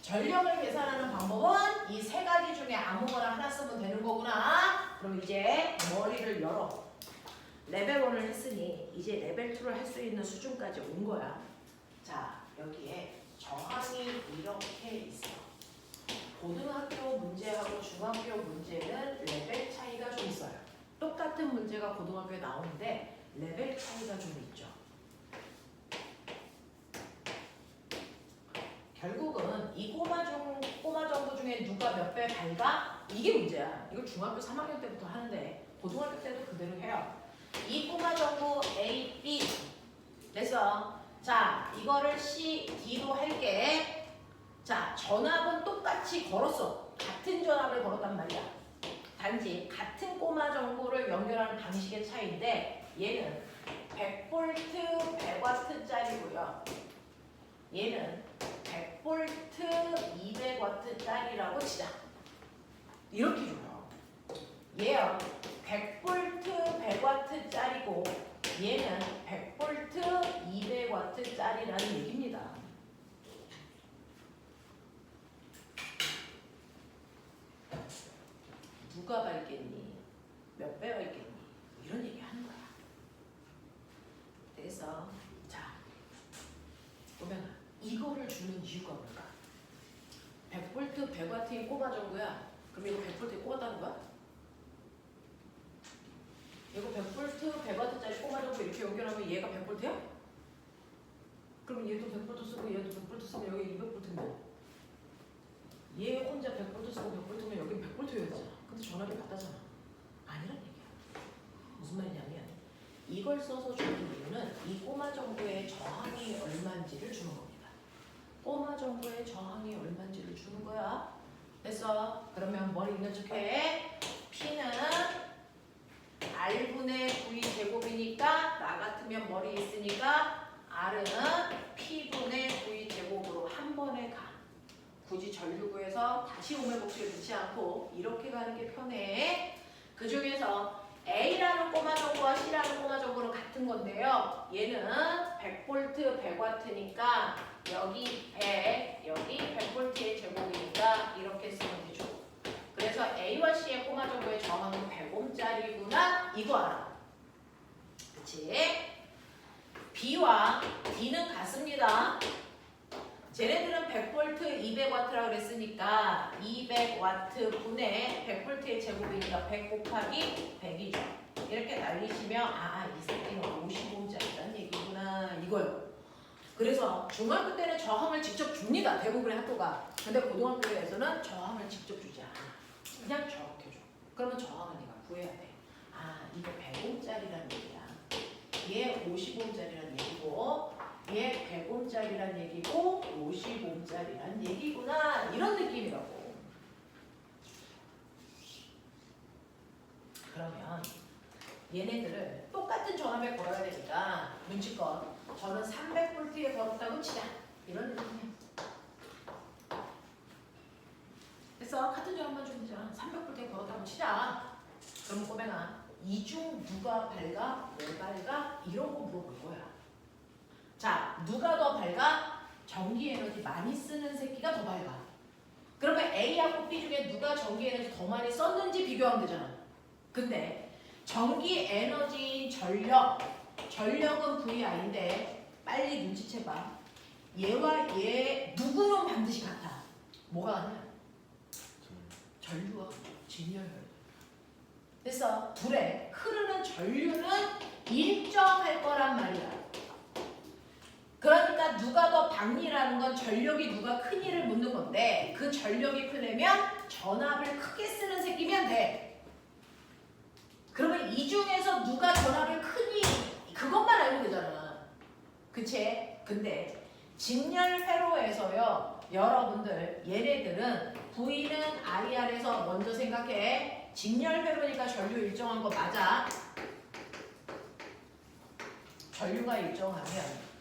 전력을 계산하는 방법은 이 3가지 중에 아무거나 하나 쓰면 되는 거구나. 그럼 이제 머리를 열어. 레벨 1을 했으니 이제 레벨 2를 할 수 있는 수준까지 온 거야. 자, 여기에 저항이 이렇게 있어. 고등학교 문제하고 중학교 문제는 레벨 차이가 좀 있어요. 똑같은 문제가 고등학교에 나오는데 레벨 차이가 좀 있죠. 결국은 이 꼬마 정도 중에 누가 몇 배 밝아? 이게 문제야. 이걸 중학교 3학년 때부터 하는데 고등학교 때도 그대로 해요. 이 꼬마 정보 A, B 됐어. 자, 이거를 C, D로 할게. 자, 전압은 똑같이 걸었어. 같은 전압을 걸었단 말이야. 단지 같은 꼬마 정보를 연결하는 방식의 차이인데 얘는 100V 100W짜리고요. 얘는 100V 200W짜리라고 치자. 이렇게 줘요. 얘야 100V 100W짜리고 얘는 100V 200W짜리라는 얘기입니다. 누가 밝겠니? 몇 배 밝겠니? 이런 얘기 하는 거야. 그래서 자, 보면 이거를 주는 이유가 뭘까? 100V 100W인 꼬마 정도야. 그럼 이거 100V에 꼽았다는 거야? 이거 100V 100W짜리 꼬마 정도 이렇게 연결하면 얘가 100V야? 그럼 얘도 100V 쓰고 얘도 100V 쓰면 여기 200V인데 얘 혼자 100V 쓰고 100V면 여기 100V여야 되잖아. 근데 전압이 같다잖아. 아니란 얘기야. 무슨 말이냐면 이걸 써서 주는 이유는 이 꼬마 정도의 저항이 얼마인지를 주는 겁니다. 꼬마 정도의 저항이 얼마인지를 주는 거야. 됐어? 그러면 머리 있는 척해. P는 R분의 V 제곱이니까 나 같으면 머리 있으니까 R은 P분의 V 제곱으로 한 번에 가. 굳이 전류 구해서 다시 오매 법칙을 넣지 않고 이렇게 가는 게 편해. 그 중에서 A라는 꼬마 정보와 C라는 꼬마 정보는 같은 건데요. 얘는 100V 100W니까 여기 100, 여기 100V의 제곱이니까 이렇게 쓰면 되죠. 그래서 A와 C의 꼬마 정보의 저항은 100ohm짜리구나 이거 알아. 그치? B와 D는 같습니다. 쟤네들은 100V 200W라고 그랬으니까 200W 분의 100V의 제곱이니까 100 곱하기 100이죠. 이렇게 날리시면 이 새끼는 50ohm짜리란 얘기구나 이거요. 그래서 중학교 때는 저항을 직접 줍니다. 대부분의 학교가. 근데 고등학교에서는 저항을 직접 주지 않아. 그냥 저렇게 줘. 그러면 저항을 네가 구해야 돼. 이거 100ohm짜리란 얘기야. 얘 50ohm짜리란 얘기고 얘 100ohm짜리란 얘기고 50ohm짜리란 얘기구나 이런 느낌이라고. 그러면 얘네들을 똑같은 전압에 걸어야 되니까 눈치껏 저는 300V에 걸었다고 치자 이런 느낌이야. 그래서 같은 전압만 주면 되잖아. 300V에 걸었다고 치자. 그럼 꼬맹아 이 중 누가 밝아? 왜 밝아? 이런 거 물어볼 거야. 자, 누가 더 밝아? 전기 에너지 많이 쓰는 새끼가 더 밝아. 그러면 A하고 B 중에 누가 전기 에너지 더 많이 썼는지 비교하면 되잖아. 근데 전기 에너지인 전력은 VI인데 빨리 눈치채봐. 얘와 얘 누구는 반드시 같아. 뭐가 같냐? 전류와 진열혈. 그래서 둘의 흐르는 전류는 일정할 거란 말이야. 그러니까 누가 더 박리라는 건 전력이 누가 크니를 묻는 건데 그 전력이 크려면 전압을 크게 쓰는 새끼면 돼. 그러면 이 중에서 누가 전압을 크니 그것만 알면 되잖아. 그치? 근데 직렬회로에서요 여러분들 얘네들은 V는 IR에서 먼저 생각해. 직렬회로니까 전류 일정한 거 맞아. 전류가 일정하면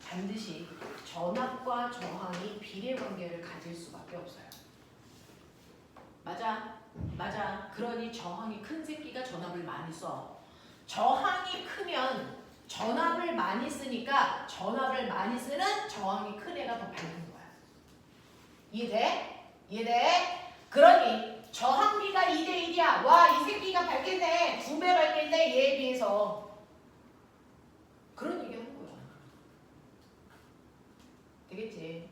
반드시 전압과 저항이 비례 관계를 가질 수밖에 없어요. 맞아? 맞아. 그러니 저항이 큰 새끼가 전압을 많이 써. 저항이 크면 전압을 많이 쓰니까 전압을 많이 쓰는 저항이 큰 애가 더 밝은 거야. 이해돼? 이해돼? 그러니 저항비가 2대1이야. 와, 이 새끼가 밝겠네. 2배 밝겠네. 얘에 비해서. 그런 얘기 하는 거야. 되겠지?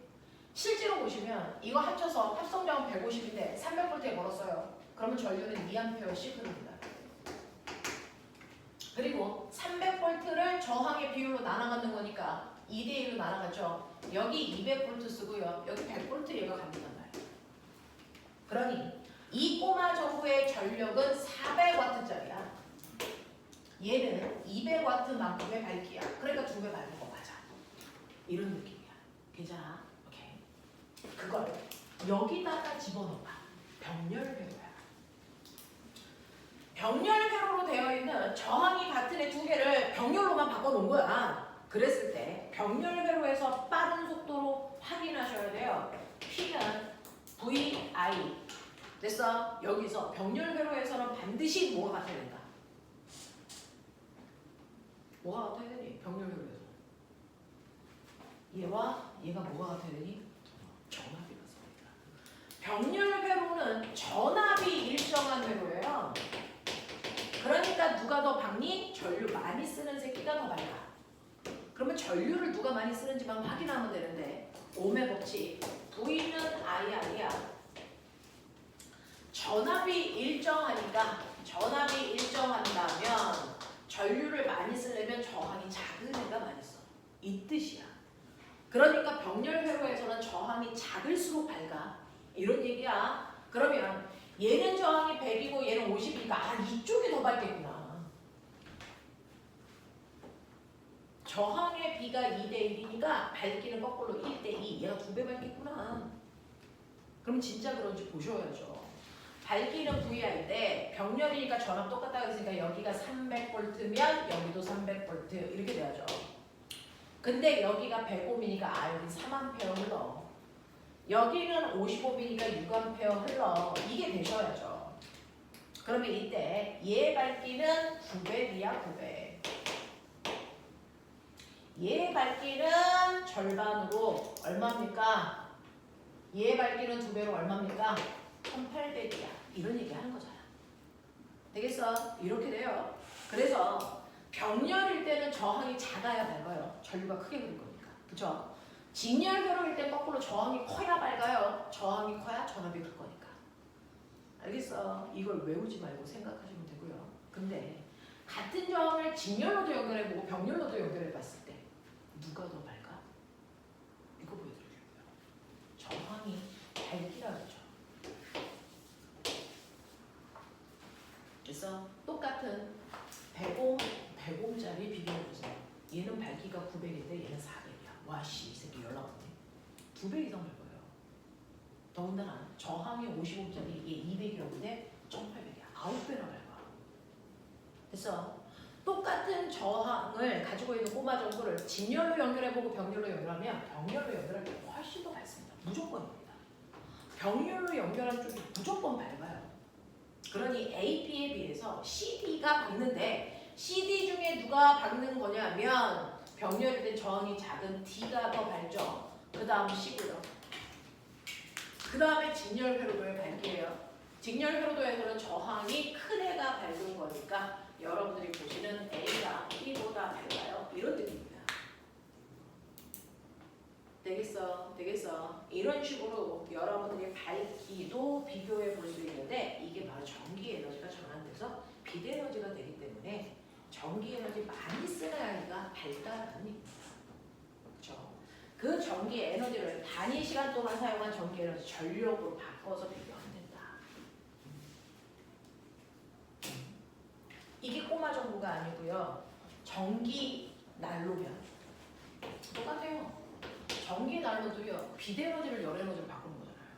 실제로 보시면 이거 합쳐서 합성량은 150인데 300V에 걸었어요. 그러면 전류는 2A씩 흐릅니다. 그리고 300V를 저항의 비율로 나눠 갖는 거니까 2대1로 나눠갔죠. 여기 200V 쓰고요. 여기 100V 얘가 갑니다. 그러니 이 꼬마 전구의 전력은 400W짜리야. 얘는 200W만큼의 밝기야. 그러니까 2배 밝은 거 맞아. 이런 느낌이야. 괜찮아? 오케이. 그걸 여기다가 집어넣어봐. 병렬회로야. 병렬회로로 되어 있는 저항이 같은 애 두 개를 병렬로만 바꿔놓은 거야. 그랬을 때 병렬회로에서 빠른 속도로 확인하셔야 돼요. P는 VI. 됐어? 여기서 병렬회로에서는 반드시 뭐가 같아야 된다. 뭐가 같아야 되니? 병렬회로에서. 얘와 얘가 뭐가 같아야 되니? 전압이 같습니다. 병렬회로는 전압이 일정한 회로예요. 그러니까 누가 더 밝니? 전류 많이 쓰는 새끼가 더 밝아. 그러면 전류를 누가 많이 쓰는지만 확인하면 되는데 ohm의 법칙 V는 IR이야. 전압이 일정하니까 전압이 일정한다면 전류를 많이 쓰려면 저항이 작은 애가 많이 써. 이 뜻이야. 그러니까 병렬회로에서는 저항이 작을수록 밝아. 이런 얘기야. 그러면 얘는 저항이 100이고 얘는 50이니까 아 이쪽이 더 밝겠구나. 저항의 비가 2대1이니까 밝기는 거꾸로 1대2. 얘가 2배 밝겠구나. 그럼 진짜 그런지 보셔야죠. 밝기는 VI인데 병렬이니까 전압 똑같다 그랬으니까 여기가 300V면 여기도 300V 이렇게 돼야죠. 근데 여기가 100ohm이니까 아 여기 3A 흘러. 여기는 50ohm이니까 6A 흘러. 이게 되셔야죠. 그러면 이때 얘 밝기는 900이야 900. 얘 밝기는 절반으로 얼마입니까? 얘 밝기는 2배로 얼마입니까? 1800이야. 이런 얘기 하는 거잖아. 되겠어? 이렇게 돼요. 그래서 병렬일 때는 저항이 작아야 밝아요. 전류가 크게 흐를 거니까. 그죠? 직렬회로일 때 거꾸로 저항이 커야 밝아요. 저항이 커야 전압이 클 거니까. 알겠어? 이걸 외우지 말고 생각하시면 되고요. 근데 같은 저항을 직렬로도 연결해보고 병렬로도 연결해봤을 때 누가 더 밝아? 이거 보여드릴게요. 저항이 밝기라 그러죠. 그래서 똑같은 100ohm짜리 비교해보세요. 얘는 밝기가 900인데 얘는 400이야. 와씨 이 새끼 연락 왔네. 2배 이상 밝아요. 더군다나 저항이 55짜리 얘 200이었는데 1800이야. 9배나 밝아. 그래서 똑같은 저항을 가지고 있는 꼬마 전구를 직렬로 연결해보고 병렬로 연결하면 병렬로 연결할 때 훨씬 더 밝습니다. 무조건입니다. 병렬로 연결한 쪽이 무조건 밝아요. 그러니 AP에 비해서 CD가 밝는데 CD 중에 누가 밝는 거냐면 병렬이 된 저항이 작은 D가 더 밝죠. 그 다음 C고요. 그 다음에 직렬 회로도의 밝기예요. 직렬 회로도에서는 저항이 큰 애가 밝은 거니까 여러분들이 보시는 A가 B보다 밝아요. 이런 느낌입니다. 되겠어? 되겠어? 이런 식으로 여러분들이 밝기도 비교해 볼 수 있는데 이게 바로 전기 에너지가 전환돼서 비대 에너지가 되기 때문에 전기 에너지 많이 쓰는 아이가 밝다라는 얘기입니다. 그렇죠? 그 전기 에너지를 단위 시간 동안 사용한 전기 에너지 전력으로 바꿔서 비교하면 된다. 이게 꼬마 전구가 아니고요. 전기 난로면 똑같아요. 전기 난로도요. 비대 에너지를 열 에너지로 바꾸는 거잖아요.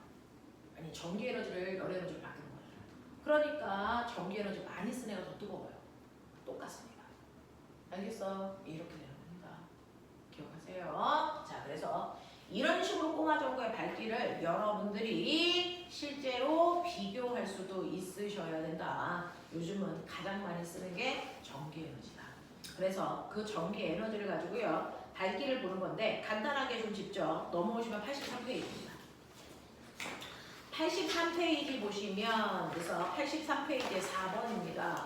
아니 전기 에너지를 열 에너지로 바꾸는 거잖아요. 그러니까 전기 에너지 많이 쓰는 애가 더 뜨거워요. 똑같습니다. 알겠어? 이렇게 되는 겁니다. 기억하세요. 자, 그래서 이런 식으로 꼬마 전구의 밝기를 여러분들이 실제로 비교할 수도 있으셔야 된다. 요즘은 가장 많이 쓰는 게 전기 에너지다. 그래서 그 전기 에너지를 가지고요. 밝기를 보는 건데 간단하게 좀 짚죠. 넘어오시면 83페이지입니다. 83페이지 보시면 그래서 83페이지의 4번입니다.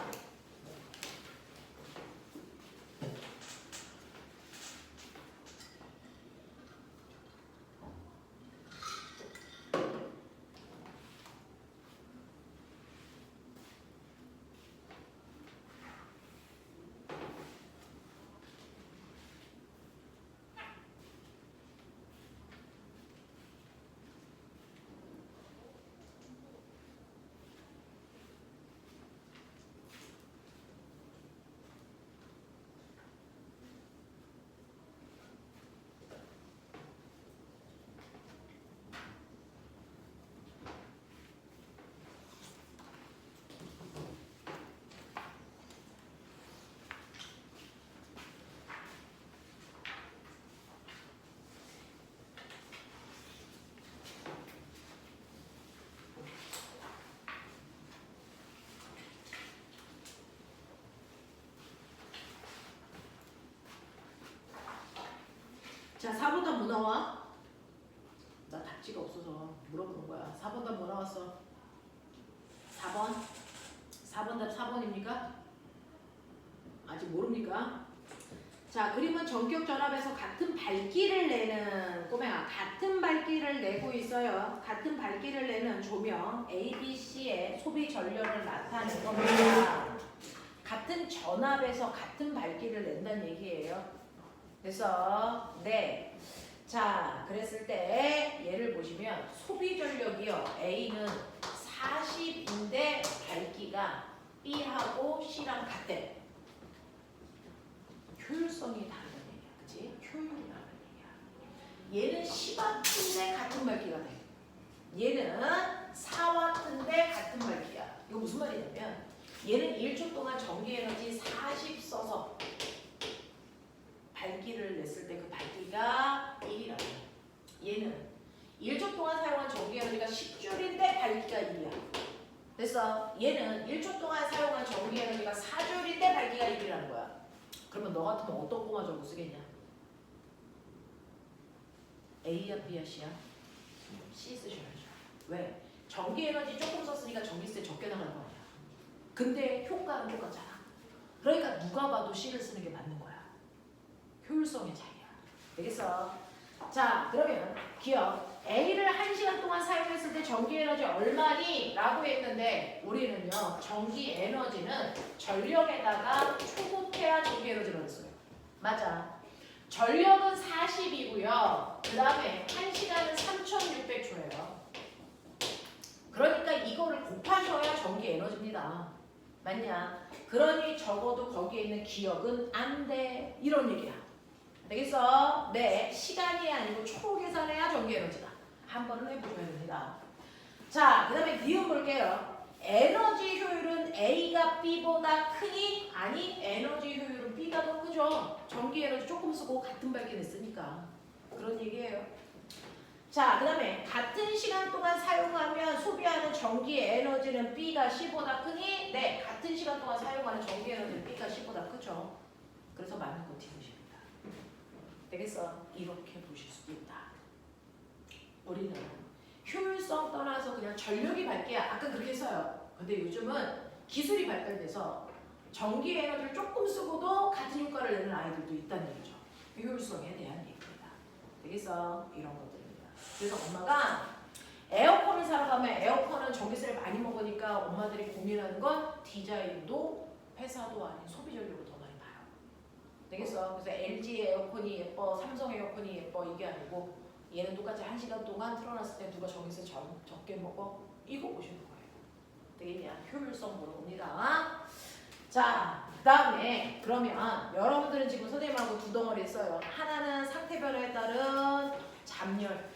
자, 4번 답 뭐 나와? 나 답지가 없어서 물어보는 거야. 4번 답 뭐 나왔어? 4번? 4번 답 4번입니까? 아직 모릅니까? 자, 그림은 전격 전압에서 같은 밝기를 내는 꼬맹아, 같은 밝기를 내고 있어요. 같은 밝기를 내는 조명 A, B, C의 소비 전력을 나타낸 겁니다. 같은 전압에서 같은 밝기를 낸다는 얘기예요. 그래서 네, 자 그랬을 때 얘를 보시면 소비 전력이요. A는 40인데 밝기가 B하고 C랑 같대. 효율성이 다르다는 얘기야. 그치? 효율이 다르다는 얘기야. 얘는 10W인데 같은 밝기가 돼. 얘는 4W인데 같은 밝기야. 이거 무슨 말이냐면 얘는 1초 동안 전기 에너지 40 써서 밝기를 냈을 때 그 밝기가 1이라고. 얘는 1초 동안 사용한 전기 에너지가 10줄인데 밝기가 1이야. 됐어? 얘는 1초 동안 사용한 전기 에너지가 4줄인데 밝기가 1이라는 거야. 그러면 너 같으면 어떤 꼬마 전구 쓰겠냐? A야 B야 C야? C 쓰셔야죠. 왜? 전기 에너지 조금 썼으니까 전기세 적게 나갈 거 아니야. 근데 효과는 똑같잖아. 그러니까 누가 봐도 C를 쓰는 게 맞는 거야. 효율성의 차이야. 되겠어? 자, 그러면 기억. A를 1시간 동안 사용했을 때 전기 에너지 얼마니? 라고 했는데 우리는요. 전기 에너지는 전력에다가 초급해야 전기 에너지를 했어요. 맞아. 전력은 40이고요. 그 다음에 1시간은 3600초예요. 그러니까 이거를 곱하셔야 전기 에너지입니다. 맞냐? 그러니 적어도 거기에 있는 기억은 안 돼. 이런 얘기야. 되겠어? 네. 시간이 아니고 초 계산해야 전기 에너지다. 한 번은 해보셔야 됩니다. 자, 그 다음에 니은 볼게요. 에너지 효율은 A가 B보다 크니? 아니, 에너지 효율은 B가 더 크죠. 전기 에너지 조금 쓰고 같은 밝기 냈으니까. 그런 얘기예요. 자, 그 다음에 같은 시간 동안 사용하면 소비하는 전기 에너지는 B가 C보다 크니? 네, 같은 시간 동안 사용하는 전기 에너지는 B가 C보다 크죠. 그래서 맞는 거 D입니다. 되겠어? 이렇게 보실 수도 있다. 우리는 효율성 효율성 떠나서 그냥 전력이 밝기야. 아까 그렇게 써요. 근데 요즘은 기술이 발달돼서 전기 에너지를 조금 쓰고도 같은 효과를 내는 아이들도 있다는 얘기죠. 효율성에 대한 얘기입니다. 되겠어? 이런 것들입니다. 그래서 엄마가 에어컨을 사러 가면 에어컨은 전기세를 많이 먹으니까 엄마들이 고민하는 건 디자인도 회사도 아닌 소비 전력을 더 많이 봐요. 되겠어? 그래서 LG 에어컨이 예뻐, 삼성 에어컨이 예뻐 이게 아니고 얘는 똑같이 1시간 동안 틀어놨을 때 누가 전기세 적게 먹어? 이거 보시는 거예요. 되겠냐? 효율성 보는 겁니다. 자, 그 다음에 그러면 여러분들은 지금 선생님하고 두 덩어리 써요. 하나는 상태 변화에 따른 잠열,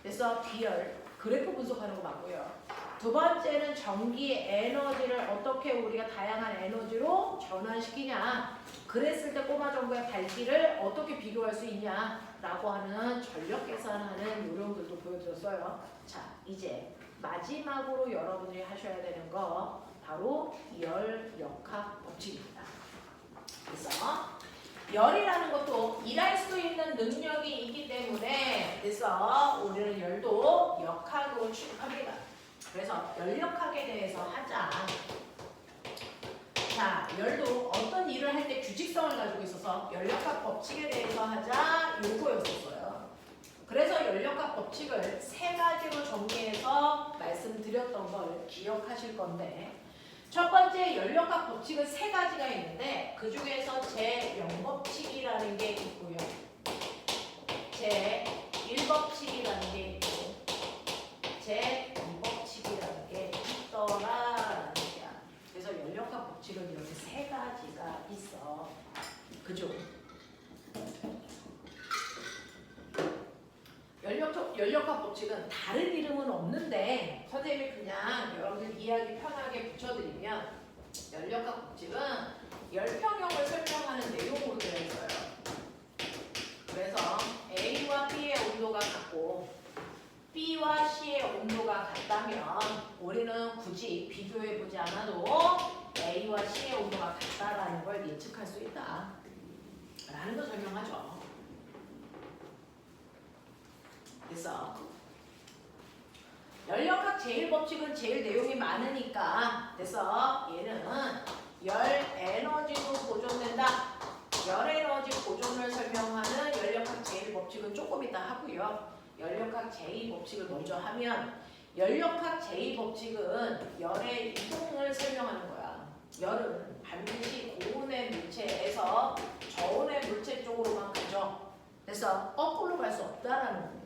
그래서 비열, 그래프 분석하는 거 맞고요. 두 번째는 전기 에너지를 어떻게 우리가 다양한 에너지로 전환시키냐. 그랬을 때 꼬마 정보의 밝기를 어떻게 비교할 수 있냐라고 하는 전력 계산하는 요령들도 보여드렸어요. 자, 이제 마지막으로 여러분들이 하셔야 되는 거 바로 열역학 법칙입니다. 그래서 열이라는 것도 일할 수 있는 능력이 있기 때문에 그래서 우리는 열도 역학으로 취급합니다. 그래서 열역학에 대해서 하자. 자, 열도 어떤 일을 할 때 규칙성을 가지고 있어서 열역학 법칙에 대해서 하자 요거였었어요. 그래서 열역학 법칙을 3가지로 정리해서 말씀드렸던 걸 기억하실 건데 첫 번째 열역학 법칙은 3가지가 있는데 그 중에서 제0법칙이라는 게 있고요. 제1법칙이라는 게 있고 제2법칙이라는 게 있더라라는 얘기야. 그래서 열역학 법칙은 이렇게 3가지가 있어. 그죠? 열역학 법칙은 다른 이름은 없는데 선생님이 그냥 여러분들 이해하기 편하게 붙여드리면 열역학 법칙은 열평형을 설명하는 내용으로 되어 있어요. 그래서 A와 B의 온도가 같고 B와 C의 온도가 같다면 우리는 굳이 비교해보지 않아도 A와 C의 온도가 같다라는 걸 예측할 수 있다 라는 걸 설명하죠. 그래서 열역학 제1법칙은 제일 내용이 많으니까 그래서 얘는 열 에너지도 보존된다. 열 에너지 보존을 설명하는 열역학 제1법칙은 조금 이따 하고요. 열역학 제2법칙을 먼저 하면 열역학 제2법칙은 열의 이동을 설명하는 거야. 열은 반드시 고온의 물체에서 저온의 물체 쪽으로만 가죠. 그래서 거꾸로 갈 수 없다라는 겁니다.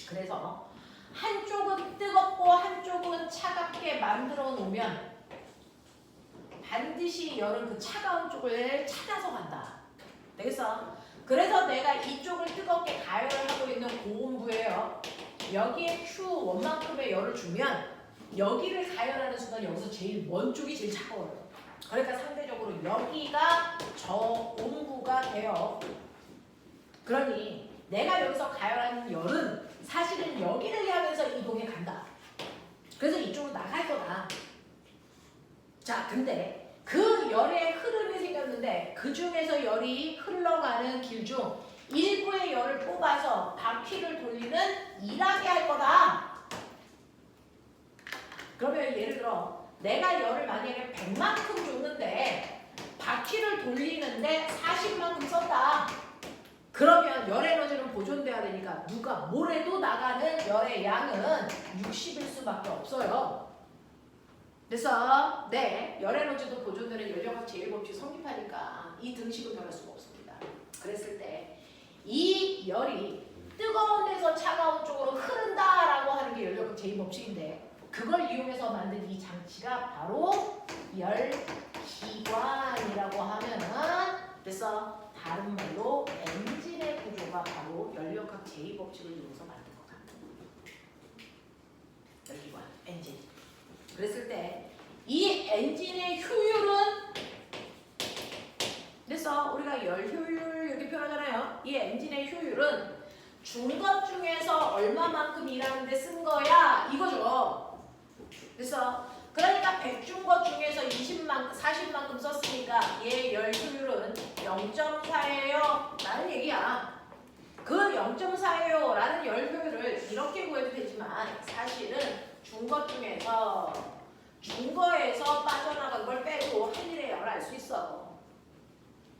그래서 한쪽은 뜨겁고 한쪽은 차갑게 만들어 놓으면 반드시 열은 그 차가운 쪽을 찾아서 간다. 그래서 내가 이쪽을 뜨겁게 가열을 하고 있는 고온부예요. 여기에 Q1만큼의 열을 주면 여기를 가열하는 순간 여기서 제일 먼 쪽이 제일 차가워요. 그러니까 상대적으로 여기가 저온부가 돼요. 그러니 내가 여기서 가열하는 열은 사실은 여기를 향해서 이동해 간다. 그래서 이쪽으로 나갈 거다. 자, 근데 그 열의 흐름이 생겼는데 그 중에서 열이 흘러가는 길 중 일부의 열을 뽑아서 바퀴를 돌리는 일하게 할 거다. 그러면 예를 들어 내가 열을 만약에 100만큼 줬는데 바퀴를 돌리는데 40만큼 썼다. 그러면 열 에너지는 보존돼야 되니까 누가 뭐래도 나가는 열의 양은 60일 수밖에 없어요. 그래서 열 에너지도 보존되는 열역학 제1법칙 성립하니까 이 등식은 변할 수가 없습니다. 그랬을 때 이 열이 뜨거운 데서 차가운 쪽으로 흐른다라고 하는 게 열역학 제2법칙인데 그걸 이용해서 만든 이 장치가 바로 열기관이라고 하면은 그래서 다른 말로 엔진의 구조가 바로 열역학 제2법칙을 이용해서 만든 거다. 열기관, 엔진. 그랬을 때 이 엔진의 효율은 그래서 우리가 열 효율 이렇게 표현하잖아요. 이 엔진의 효율은 준 것 중에서 얼마만큼 일하는데 쓴 거야 이거죠. 그래서 그러니까 100 준 것 중에서 40만큼 썼으니까 얘 열 효율은 0.4예요 라는 얘기야. 그 0.4예요 라는 열 효율을 이렇게 구해도 되지만 사실은 중거 중에서 중거에서 빠져나간 걸 빼고 한일의 열을 알 수 있어.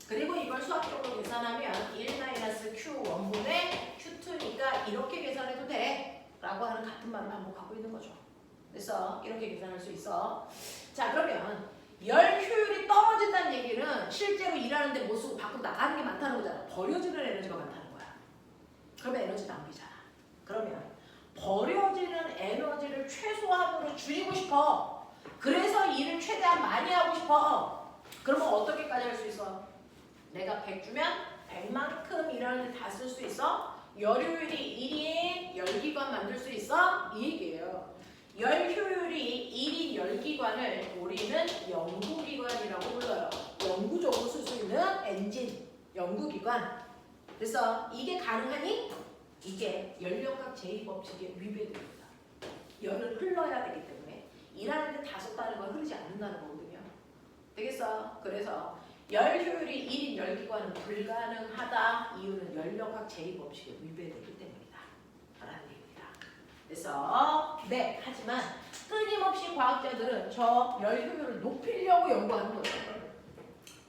그리고 이걸 수학적으로 계산하면 1-q1분의 q2니까 이렇게 계산해도 돼 라고 하는 같은 말을 반복하고 있는 거죠. 그래서 이렇게 계산할 수 있어. 자, 그러면 열 효율이 떨어진다는 얘기는 실제로 일하는데 못 쓰고 밖으로 나가는 게 많다는 거잖아. 버려지는 에너지가 많다는 거야. 그러면 에너지 낭비잖아. 그러면 버려지는 에너지를 최소한으로 줄이고 싶어. 그래서 일을 최대한 많이 하고 싶어. 그러면 어떻게까지 할 수 있어? 내가 100 주면 100만큼 일하는데 다 쓸 수 있어? 열효율이 1인 열기관 만들 수 있어? 이 얘기예요. 열효율이 1인 열기관을 우리는 연구기관이라고 불러요. 연구적으로 쓸 수 있는 엔진, 연구기관. 그래서 이게 가능하니? 이게 연력학 제2법칙에 위배됩니다. 열은 흘러야 되기 때문에 일하는데 다 썼다는 건 흐르지 않는다는 거거든요. 되겠어? 그래서 열 효율이 1인 열기관은 불가능하다. 이유는 연력학 제2법칙에 위배되기 때문이다. 라는 얘기입니다. 그래서 네, 하지만 끊임없이 과학자들은 저 열 효율을 높이려고 연구하는 거죠.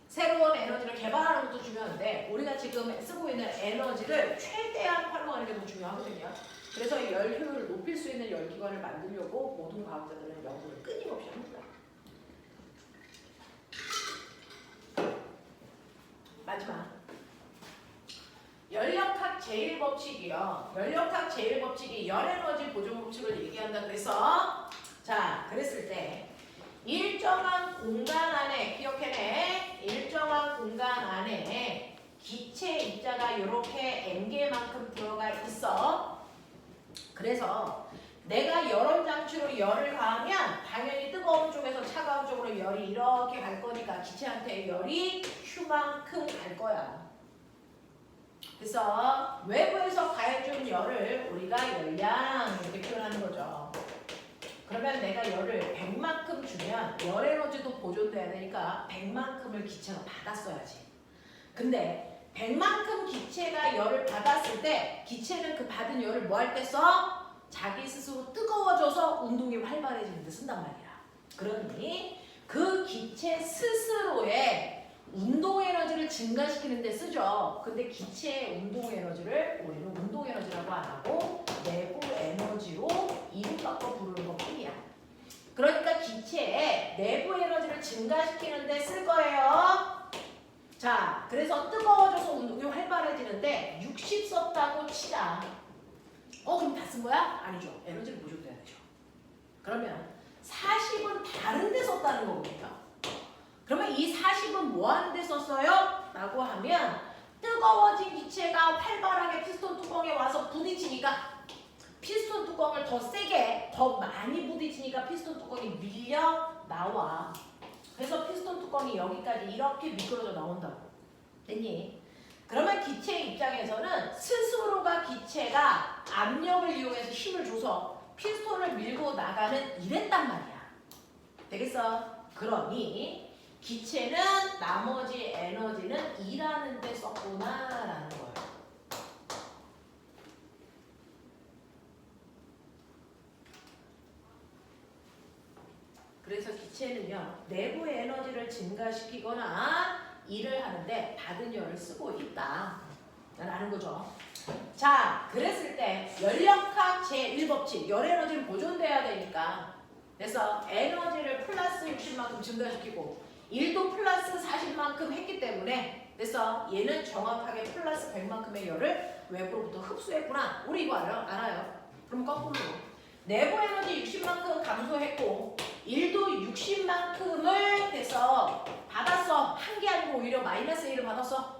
새로운 에너지를 개발하는 것도 중요한데 우리가 지금 쓰고 있는 에너지를 최대한 활용하는 게 더 중요하거든요. 그래서 이 열 효율을 높일 수 있는 열기관을 만들려고 모든 과학자들은 연구를 끊임없이 합니다. 마지막 연력학 제1법칙이요. 연력학 제1법칙이 열에너지 보존 법칙을 얘기한다 그래서 자, 그랬을 때 일정한 공간 안에 기억해내. 일정한 공간 안에 기체 입자가 이렇게 n개만큼 들어가 있어. 그래서 내가 열원 장치로 열을 가하면 당연히 뜨거운 쪽에서 차가운 쪽으로 열이 이렇게 갈 거니까 기체한테 열이 Q만큼 갈 거야. 그래서 외부에서 가해준 열을 우리가 열량 이렇게 표현하는 거죠. 그러면 내가 열을 100만큼 주면 열 에너지도 보존돼야 되니까 100만큼을 기체가 받았어야지. 근데 100만큼 기체가 열을 받았을 때 기체는 그 받은 열을 뭐 할 때 써? 자기 스스로 뜨거워져서 운동이 활발해지는 데 쓴단 말이야. 그러니 그 기체 스스로의 운동 에너지를 증가시키는 데 쓰죠. 근데 기체의 운동 에너지를 우리는 운동 에너지라고 안 하고 내부 에너지로 이름 바꿔 부르는 것 뿐이야. 그러니까 기체의 내부 에너지를 증가시키는 데 쓸 거예요. 자, 그래서 뜨거워져서 운동이 활발해지는데 60 썼다고 치자. 그럼 다 쓴 거야? 아니죠. 에너지를 보존돼야 되죠. 그러면 40은 다른 데 썼다는 거거든요. 그러면 이 40은 뭐 하는 데 썼어요? 라고 하면 뜨거워진 기체가 활발하게 피스톤 뚜껑에 와서 부딪히니까 피스톤 뚜껑을 더 세게 더 많이 부딪히니까 피스톤 뚜껑이 밀려 나와. 그래서 피스톤 뚜껑이 여기까지 이렇게 미끄러져 나온다고. 됐니? 그러면 기체 입장에서는 스스로가 기체가 압력을 이용해서 힘을 줘서 피스톤을 밀고 나가는 이랬단 말이야. 되겠어? 그러니 기체는 나머지 에너지는 일하는 데 썼구나라는 거예요. 그래서 기체는요, 내부의 에너지를 증가시키거나 일을 하는데 받은 열을 쓰고 있다 라는 거죠. 자, 그랬을 때 연력학 제1법칙, 열 에너지는 보존돼야 되니까 그래서 에너지를 플러스 60만큼 증가시키고 일도 플러스 40만큼 했기 때문에 그래서 얘는 정확하게 플러스 100만큼의 열을 외부로부터 흡수했구나. 우리 이거 알아요. 그럼 거꾸로 내부 에너지 60만큼 감소했고 일도 60만큼을 해서 받았어. 한 게 아니고 오히려 마이너스 1을 받았어.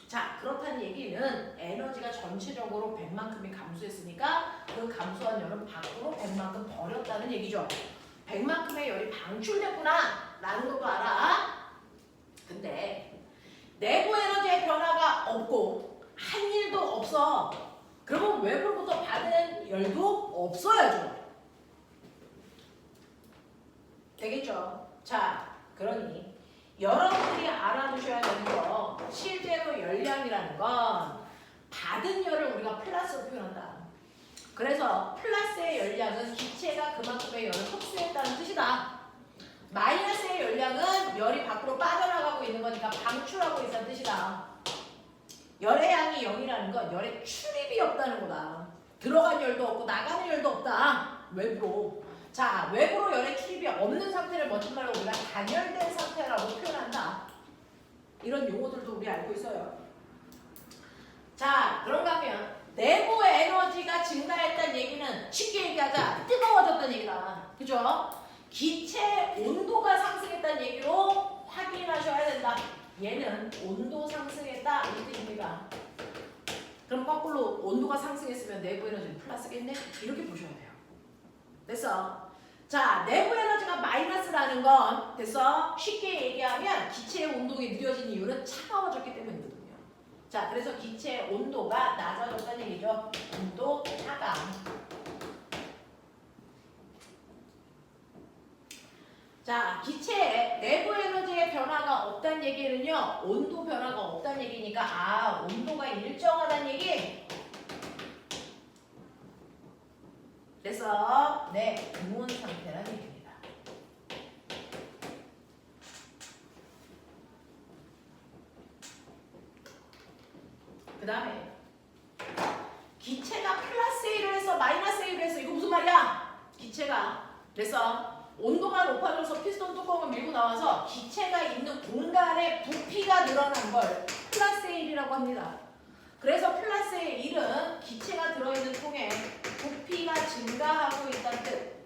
자, 그렇다는 얘기는 에너지가 전체적으로 100만큼이 감소했으니까 그 감소한 열은 밖으로 100만큼 버렸다는 얘기죠. 100만큼의 열이 방출됐구나 라는 것도 알아. 근데 내부 에너지의 변화가 없고 한 일도 없어. 그러면 외부로부터 받은 열도 없어야죠. 되겠죠? 자, 그러니 여러분들이 알아두셔야 되는 거 실제로 열량이라는 건 받은 열을 우리가 플러스로 표현한다. 그래서 플러스의 열량은 기체가 그만큼의 열을 흡수했다는 뜻이다. 마이너스의 열량은 열이 밖으로 빠져나가고 있는 거니까 방출하고 있다는 뜻이다. 열의 양이 0이라는 건 열의 출입이 없다는 거다. 들어간 열도 없고 나가는 열도 없다. 외부로. 자, 외부로 열의 출입이 없는 상태를 멋진 말로 우리가 단열된 상태라고 표현한다. 이런 용어들도 우리 알고 있어요. 자, 그런가 하면 내부 에너지가 증가했다는 얘기는 쉽게 얘기하자 뜨거워졌다는 얘기다. 그죠? 기체 온도가 상승했다는 얘기로 확인하셔야 된다. 얘는 온도 상승했다 이 뜻입니다. 그럼 거꾸로 온도가 상승했으면 내부 에너지는 플러스겠네? 이렇게 보셔야 돼요. 됐어? 자, 내부 에너지가 마이너스라는 건 됐어? 쉽게 얘기하면 기체의 온도가 느려진 이유는 차가워졌기 때문이거든요. 자, 그래서 기체 온도가 낮아졌다는 얘기죠. 온도 하강. 자, 기체의 내부 에너지의 변화가 없다는 얘기는요. 온도 변화가 없다는 얘기니까 아, 온도가 일정하다는 얘기. 그래서 네, 무온 상태라는 얘기입니다. 그 다음에 기체가 플러스 1을 해서 마이너스 1을 해서 이거 무슨 말이야? 기체가 그래서 온도가 높아져서 피스톤 뚜껑을 밀고 나와서 기체가 있는 공간에 부피가 늘어난 걸 플러스의 1이라고 합니다. 그래서 플러스의 1은 기체가 들어있는 통에 부피가 증가하고 있다는 뜻.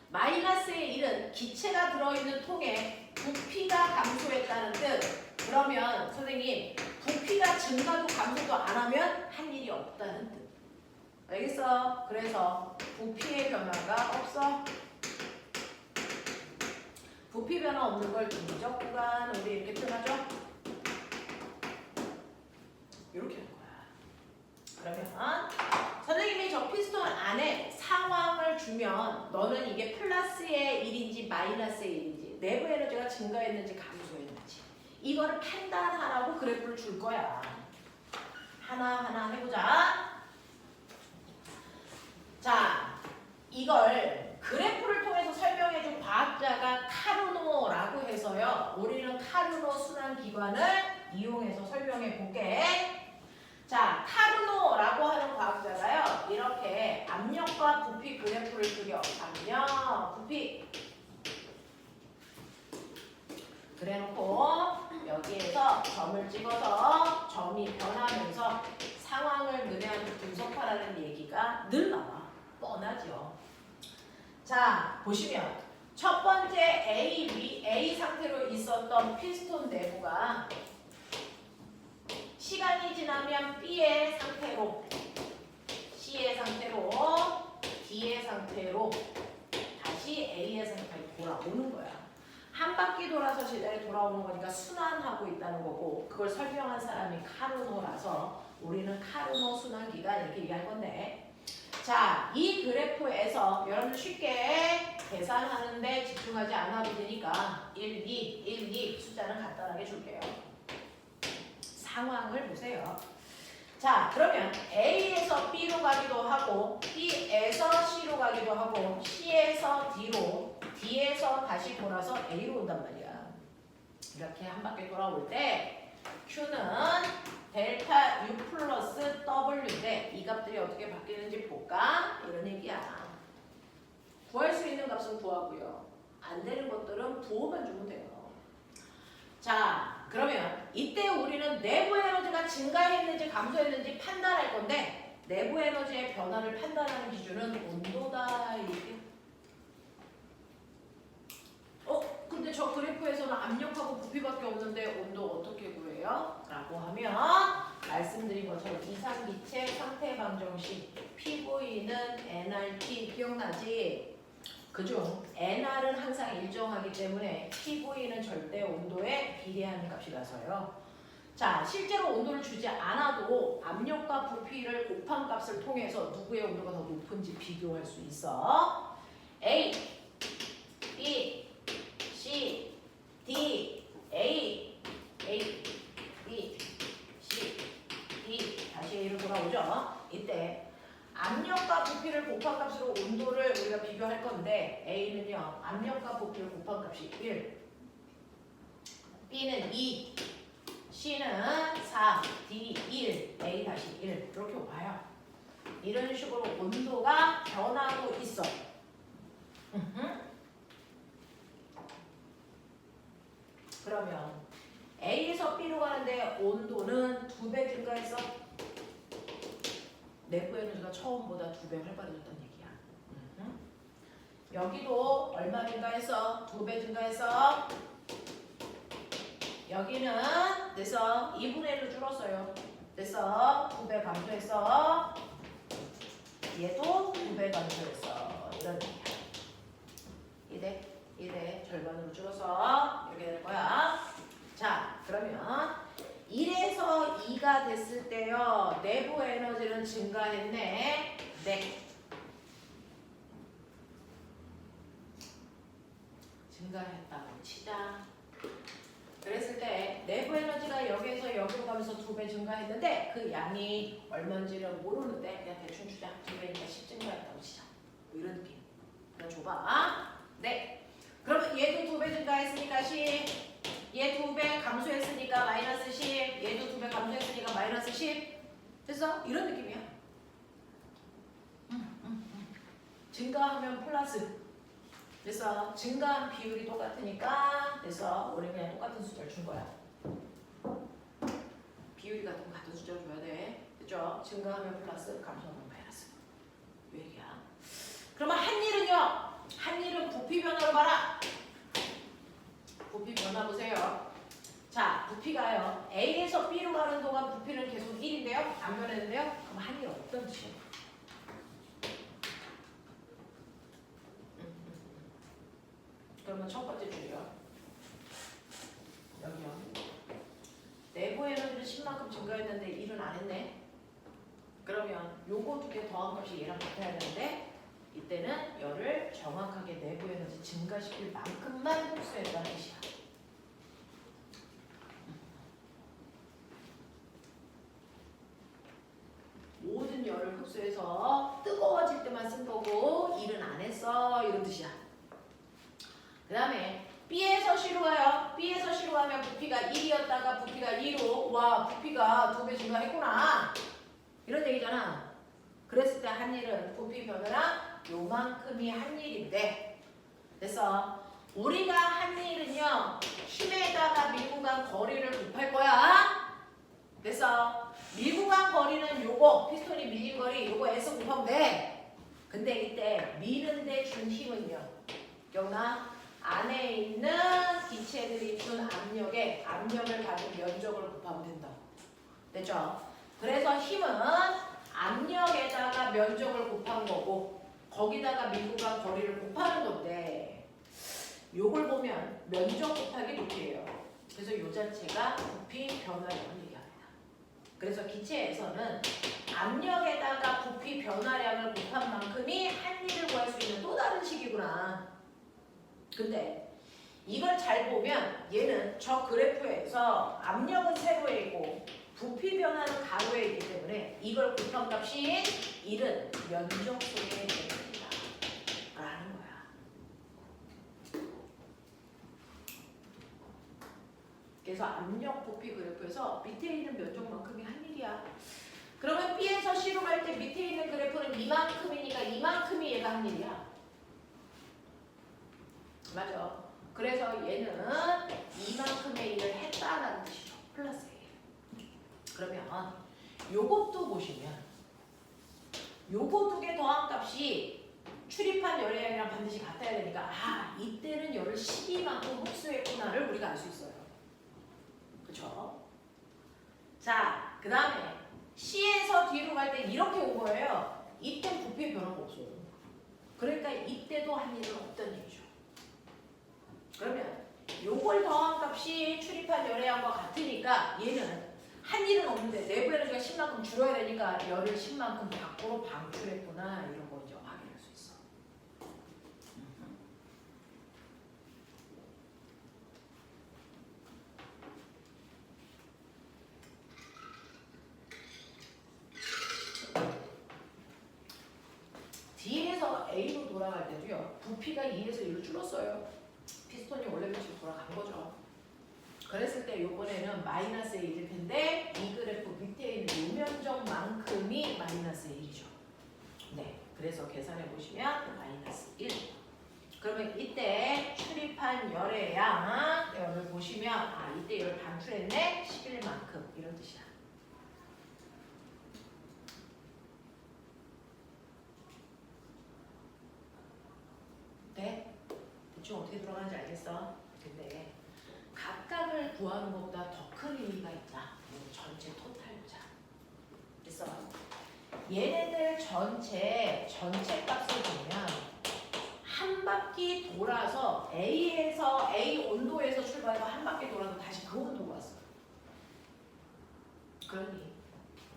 마이너스의 1은 기체가 들어있는 통에 부피가 감소했다는 뜻. 그러면 선생님 부피가 증가도 감소도 안 하면 한 일이 없다는 뜻. 알겠어? 그래서 부피의 변화가 없어. 부피 변화 없는 걸 중적 구간 우리 이렇게 표현하죠? 이렇게 하는 거야. 그러면 선생님이 저 피스톤 안에 상황을 주면 너는 이게 플러스의 1인지 마이너스의 1인지 내부 에너지가 증가했는지 감소했는지 이거를 판단하라고 그래프를 줄 거야. 하나하나 해보자. 자, 이걸 그래프를 통해서 설명해준 과학자가 카르노라고 해서요. 우리는 카르노 순환기관을 이용해서 설명해 볼게. 자, 카르노라고 하는 과학자가요. 이렇게 압력과 부피 그래프를 그려. 압력, 부피. 그래놓고 여기에서 점을 찍어서 점이 변하면서 상황을 느리하게 분석하라는 얘기가 늘 나와. 뻔하죠. 자, 보시면 첫 번째 A 상태로 있었던 피스톤 내부가 시간이 지나면 B의 상태로, C의 상태로, D의 상태로 다시 A의 상태로 돌아오는 거야. 한 바퀴 돌아서 제자리에 돌아오는 거니까 순환하고 있다는 거고 그걸 설명한 사람이 카르노라서 우리는 카르노 순환기관 이렇게 얘기할 건데 자, 이 그래프에서 여러분들 쉽게 계산하는데 집중하지 않아도 되니까 1, 2 숫자는 간단하게 줄게요. 상황을 보세요. 자, 그러면 A에서 B로 가기도 하고 B에서 C로 가기도 하고 C에서 D로 D에서 다시 돌아서 A로 온단 말이야. 이렇게 한 바퀴 돌아올 때 Q는 델타 U 플러스 W인데 이 값들이 어떻게 바뀌는지 볼까? 이런 얘기야. 구할 수 있는 값은 구하고요. 안 되는 것들은 부호만 주면 돼요. 자, 그러면 이때 우리는 내부 에너지가 증가했는지 감소했는지 판단할 건데 내부 에너지의 변화를 판단하는 기준은 온도다. 이게. 근데 저 그래프에서는 압력하고 부피밖에 없는데 온도 어떻게 구해요? 라고 하면 말씀드린 것처럼 이상기체 상태 방정식 PV는 nRT 기억나지? 그중 nR은 항상 일정하기 때문에 PV는 절대 온도에 비례하는 값이라서요. 자, 실제로 온도를 주지 않아도 압력과 부피를 곱한 값을 통해서 누구의 온도가 더 높은지 비교할 수 있어. A, B, C, D, A, B, C, D 다시 A로 돌아오죠. 이때 압력과 부피를 곱한 값으로 온도를 우리가 비교할 건데 A는요 압력과 부피를 곱한 값이 1, B는 2, C는 4, D 1, A 다시 1 이렇게 와요. 이런 식으로 온도가 변하고 있어. 그러면 A에서 B로 가는데 온도는 2배 증가했어. 내부 에너지가 처음보다 2배 활발해졌다는 얘기야. 여기도 얼마 증가했어? 2배 증가했어. 여기는 그래서 2분의 1로 줄었어요. 그래서 2배 감소했어. 얘도 2배 감소했어. 이런 얘기야. 이대 절반으로 줄어서 이렇게 될 거야. 자, 그러면 1에서 2가 됐을 때요. 내부 에너지는 증가했네. 네. 증가했다고 치자. 그랬을 때 내부 에너지가 여기에서 여기로 가면서 2배 증가했는데 그 양이 얼마인지는 모르는데 그냥 대충 주자. 2배니까 10 증가했다고 치자. 뭐 이런 느낌. 그냥 줘봐. 네. 그러면 얘도 2배 증가했으니까 10. 얘 2배 감소했으니까 마이너스 10. 얘도 2배 감소했으니까 마이너스 10. 됐어? 이런 느낌이야. 증가하면 플러스. 그래서 증가한 비율이 똑같으니까 그래서 우리 그냥 똑같은 숫자를 준 거야. 비율이 같은 숫자를 줘야 돼. 그죠? 증가하면 플러스, 감소하면 마이너스. 이 얘기야. 그러면 한 일은요. 한 일은 부피 변화로 봐라. 부피 변화 보세요. 자, 부피가요. A에서 B로 가는 동안 부피는 계속 1인데요. 안 변했는데요. 그럼 한 일 어떤 뜻이에요? 그러면 첫 번째 줄이요. 여기요. 내부 에너지는 10만큼 증가했는데 1은 안 했네. 그러면 요거 2개 더한 값이 얘랑 같아야 되는데 이때는 열을 정확하게 내부 에너지 증가시킬 만큼만 흡수했다는 뜻이야. 모든 열을 흡수해서 뜨거워질 때만 쓴 거고 일은 안 했어. 이런 뜻이야. 그 다음에 B에서 C로 가요. B에서 C로 가면 부피가 1이었다가 부피가 2로 와 부피가 2배 증가했구나. 이런 얘기잖아. 그랬을 때 한 일은 부피 변화랑 요만큼이 한 일인데 그래서 우리가 한 일은요. 힘에다가 밀구간 거리를 곱할 거야. 그래서 밀구간 거리는 요거 피스톤이 밀린 거리 요거 S 곱하면 돼. 근데 이때 미는데 준 힘은요. 기억나? 안에 있는 기체들이 준 압력을 받은 면적을 곱하면 된다. 됐죠? 그래서 힘은 압력에다가 면적을 곱한 거고 거기다가 밀구간 거리를 곱하는 건데 요걸 보면 면적 곱하기 부피예요. 그래서 요 자체가 부피 변화량을 얘기합니다. 그래서 기체에서는 압력에다가 부피 변화량을 곱한 만큼이 한 일을 구할 수 있는 또 다른 식이구나. 근데 이걸 잘 보면 얘는 저 그래프에서 압력은 세로에 있고 부피 변화는 가로에 있기 때문에 이걸 곱한 값이 1은 면적 속에 있는 겁니다. 라는 거야. 그래서 압력 부피 그래프에서 밑에 있는 면적만큼이 한 일이야. 그러면 B에서 C로 갈 때 밑에 있는 그래프는 이만큼이니까 이만큼이 얘가 한 일이야. 맞아. 그래서 얘는 이만큼의 일을 했다라는 뜻이죠. 플러스예요. 그러면 요것도 보시면 요거 2개 더한 값이 출입한 열량이랑 반드시 같아야 되니까 아 이때는 열을 12만큼 흡수했구나를 우리가 알 수 있어요. 그쵸? 자, 그 다음에 C에서 D로 갈 때 이렇게 온 거예요. 이때 부피의 변화가 없어요. 그러니까 이때도 한 일은 없던 얘기죠. 그러면 요걸 더한 값이 출입한 열의량과 같으니까 얘는 한 일은 없는데 내부 에너지가 10만큼 줄어야 되니까 열을 10만큼 밖으로 방출했구나 이런 거 이제 확인할 수 있어. A로 돌아갈 때도요. 부피가 2에서 1로 줄었어요. 피스톤이 원래 위치로 돌아간 거죠. 그랬을 때 요번에는 마이너스 1일 텐데 이 그래프 밑에 있는 요 면적만큼이 마이너스 1이죠. 네, 그래서 계산해 보시면 마이너스 1. 그러면 이때 출입한 열의 양을 보시면 이때 열 반출했네 11만큼 이런 뜻이야. 네? 대충 어떻게 들어가는지 알겠어? 근데 각각을 구하는 것보다 더 큰 의미가 있다. 전체 토탈 보자. 그래서 얘네들 전체 값을 보면 한 바퀴 돌아서 A에서 A 온도에서 출발해서 한 바퀴 돌아서 다시 그 온도로 왔어. 그러니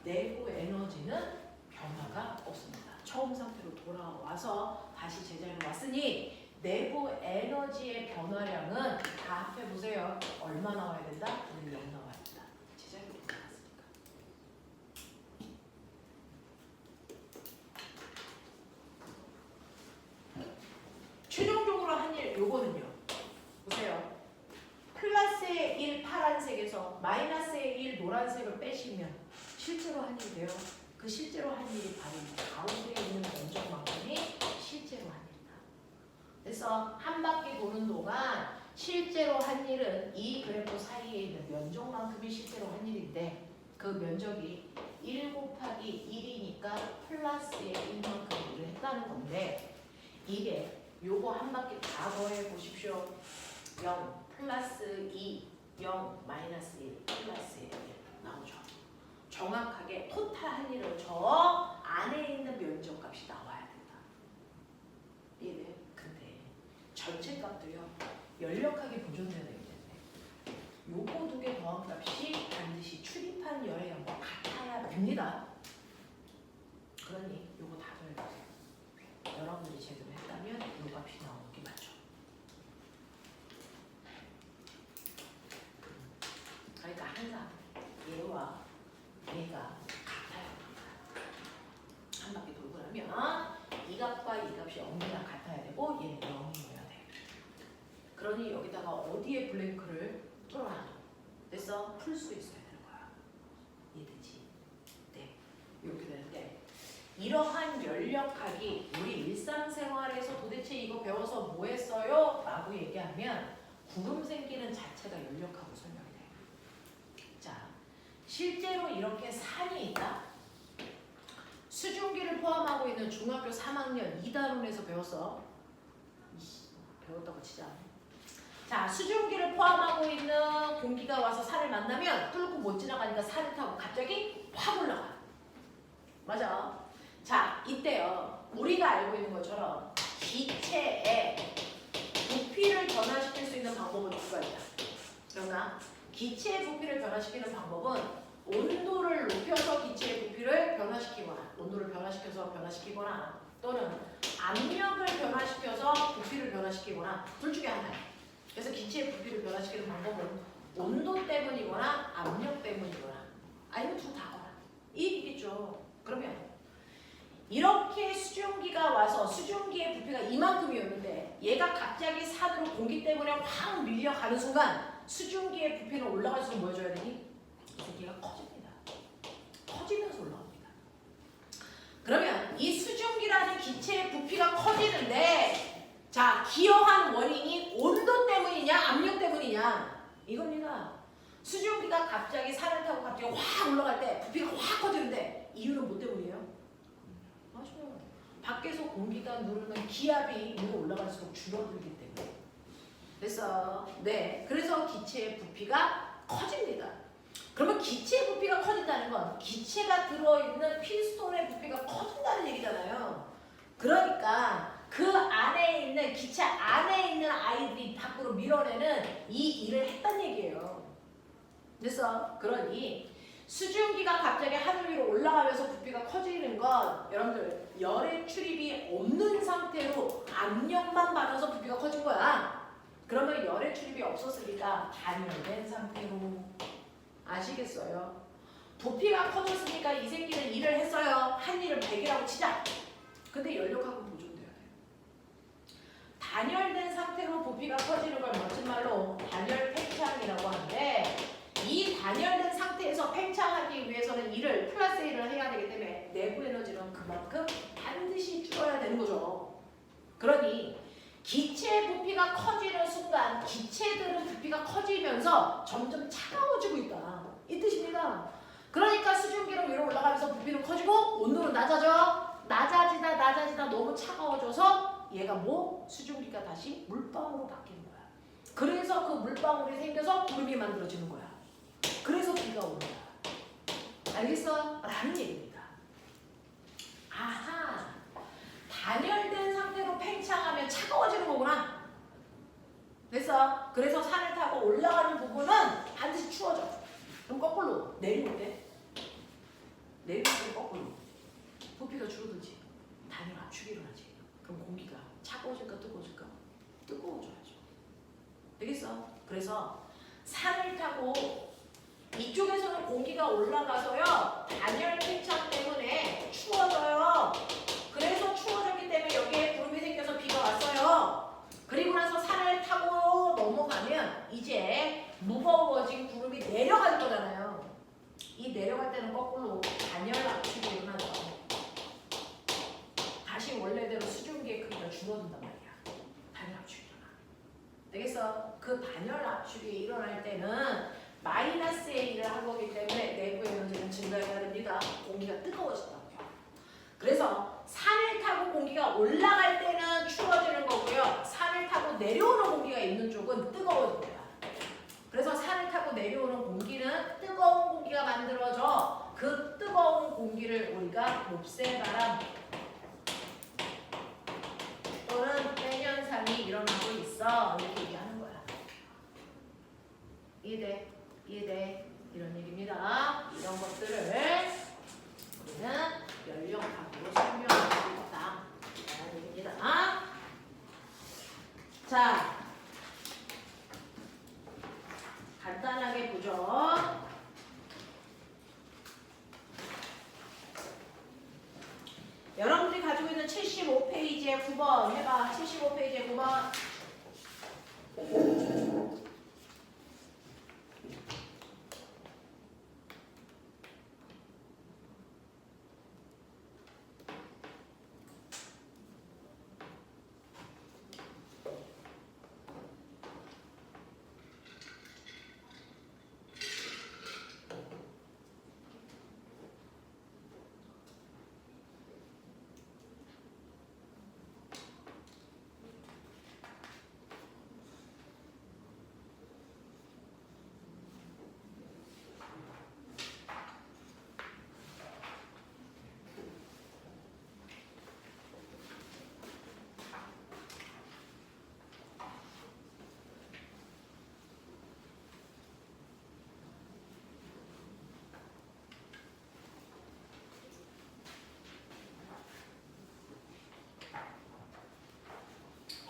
내부 에너지는 변화가 없습니다. 처음 상태로 돌아와서 다시 제자리로 왔으니 내부 에너지의 변화량은 다 합해보세요. 얼마 나와야 된다? 우리 0 나와야 된다. 제자리로 돌아왔으니까. 최종적으로 한 일 요거는요. 보세요. 플러스의 1 파란색에서 마이너스의 1 노란색을 빼시면 실제로 한 일이 돼요. 그 실제로 한 일이 바로 가운데에 있는 면적만큼이 실제로 한 일이다. 그래서 한 바퀴 도는 동안 실제로 한 일은 이 그래프 사이에 있는 면적만큼이 실제로 한 일인데 그 면적이 1 곱하기 1이니까 플러스의 1만큼 일을 했다는 건데 이게 요거 한 바퀴 다 더해 보십시오. 0 플러스 2 0 마이너스 1 플러스 1 나오죠. 정확하게 토탈 한 일은 저 안에 있는 면적값이 나와야 된다. 이해돼요? 근데 전체 값도요. 연력하게 보존돼야 되기 때문에 요거 두 개 더한 값이 반드시 출입한 열의 양과 같아야 됩니다. 그러니 요거 다 더해보세요. 여러분들이 제대로 했다면 요 값이 나오는 게 맞죠. 그러니까 항상 얘와 얘가 같아야 됩니다. 한 바퀴 돌고 나면 이 값과 이 값이 언제나 같아야 되고 얘는 0이어야 돼. 그러니 여기다가 어디에 블랭크를 뚫어놔. 그래서 풀 수 있어야 되는 거야. 이해되지? 네. 이렇게 되는데 이러한 연력학이 우리 일상생활에서 도대체 이거 배워서 뭐 했어요? 라고 얘기하면 구름 생기는 자체가 연력하고 설명이 돼요. 자, 실제로 이렇게 산이 있다. 수증기를 포함하고 있는 중학교 3학년 2단원에서 배웠어. 배웠다고 치자. 자, 수증기를 포함하고 있는 공기가 와서 산을 만나면 뚫고 못 지나가니까 산을 타고 갑자기 확 올라가. 맞아. 자, 이때요. 우리가 알고 있는 것처럼 기체의 부피를 변화시킬 수 있는 방법은 두 가지다. 그러나 기체의 부피를 변화시키는 방법은 온도를 높여서 기체의 부피를 변화시키거나 온도를 변화시켜서 변화시키거나 또는 압력을 변화시켜서 부피를 변화시키거나 둘 중에 하나예요. 그래서 기체의 부피를 변화시키는 방법은 온도 때문이거나 압력 때문이거나 아니면 둘 다거나 이 얘기겠죠. 그러면 이렇게 수증기가 와서 수증기의 부피가 이만큼이었는데 얘가 갑자기 산으로 공기 때문에 확 밀려가는 순간 수증기의 부피는 올라갈수록 뭐 해줘야 되니? 이 새끼가 커집니다. 커지면서 올라옵니다. 그러면 이 수증기라는 기체의 부피가 커지는데 자, 기여한 원인이 온도 때문이냐 압력 때문이냐 이겁니다. 수증기가 갑자기 산을 타고 갑자기 확 올라갈 때 부피가 확 커지는데 이유는 뭐 때문이에요? 맞아요. 밖에서 공기가 누르는 기압이 위로 올라갈수록 줄어들기 때문에. 그래서 기체의 부피가 커집니다. 그러면 기체의 부피가 커진다는 건 기체가 들어있는 피스톤의 부피가 커진다는 얘기잖아요. 그러니까 그 안에 있는 기체 안에 있는 아이들이 밖으로 밀어내는 이 일을 했단 얘기예요. 그러니 수증기가 갑자기 하늘 위로 올라가면서 부피가 커지는 건 여러분들 열의 출입이 없는 상태로 압력만 받아서 부피가 커진 거야. 그러면 열의 출입이 없었으니까 단열된 상태로 아시겠어요? 부피가 커졌으니까 이 새끼는 일을 했어요. 한 일을 100이라고 치자. 근데 연력학은 보존돼야 돼요. 부피가 커지는 걸 멋진 말로 단열 팽창이라고 하는데, 이 단열된 상태에서 팽창하기 위해서는 이를 플러스 1을 해야 되기 때문에 내부 에너지는 그만큼 반드시 줄어야 되는 거죠. 그러니 기체 부피가 커지는 순간 기체들은 부피가 커지면서 점점 차가워지고 있다. 이 뜻입니다. 그러니까 수증기로 위로 올라가면서 부피는 커지고 온도는 낮아져. 낮아지다 너무 차가워져서 얘가 뭐? 수증기가 다시 물방울로 바뀌는 거야. 그래서 그 물방울이 생겨서 구름이 만들어지는 거야. 그래서 비가 오는 거야. 알겠어? 라는 얘기입니다. 아하, 단열된 상태로 팽창하면 차가워지는 거구나. 그래서 산을 타고 올라가는 부분은 반드시 추워져. 그럼 거꾸로 내려올 때 거꾸로 부피가 줄어들지. 단열 압축이 일어나지. 그럼 공기가 차가워질까 뜨거워질까? 뜨거워져야죠. 되겠어? 그래서 산을 타고 이쪽에서는 공기가 올라가서요, 단열 팽창 때문에 추워져요. 그래서 추워졌기 때문에 여기에 구름이 생겨서 비가 왔어요. 그리고 나서 산을 타고 넘어가면 이제 무거워진 구름이 내려갈 거잖아요. 이 내려갈 때는 거꾸로 단열 압축이 일어나죠. 다시 원래대로 수증기의 크기가 줄어든단 말이야. 단열 압축이 일어나. 되겠어? 그 단열 압축이 일어날 때는 마이너스의 일을 한 거기 때문에 내부 에너지는 증가해야 됩니다. 공기가 뜨거워진다고요. 그래서 산을 타고 공기가 올라갈 때는 추워지는 거고요. 산을 타고 내려오는 공기가 있는 쪽은 뜨거워집니다. 그래서 산을 타고 내려오는 공기는 뜨거운 공기가 만들어져. 그 뜨거운 공기를 우리가 롭새바람 또는 팬현상이 일어나고 있어. 이렇게 얘기하는 거야. 이해돼? 이런 얘기입니다. 이런 것들을 우리는 연령학으로 설명할 수 있다. 라는 얘기입니다. 자, 간단하게 보죠. 여러분들이 가지고 있는 75페이지에 9번 해봐. 75페이지에 9번.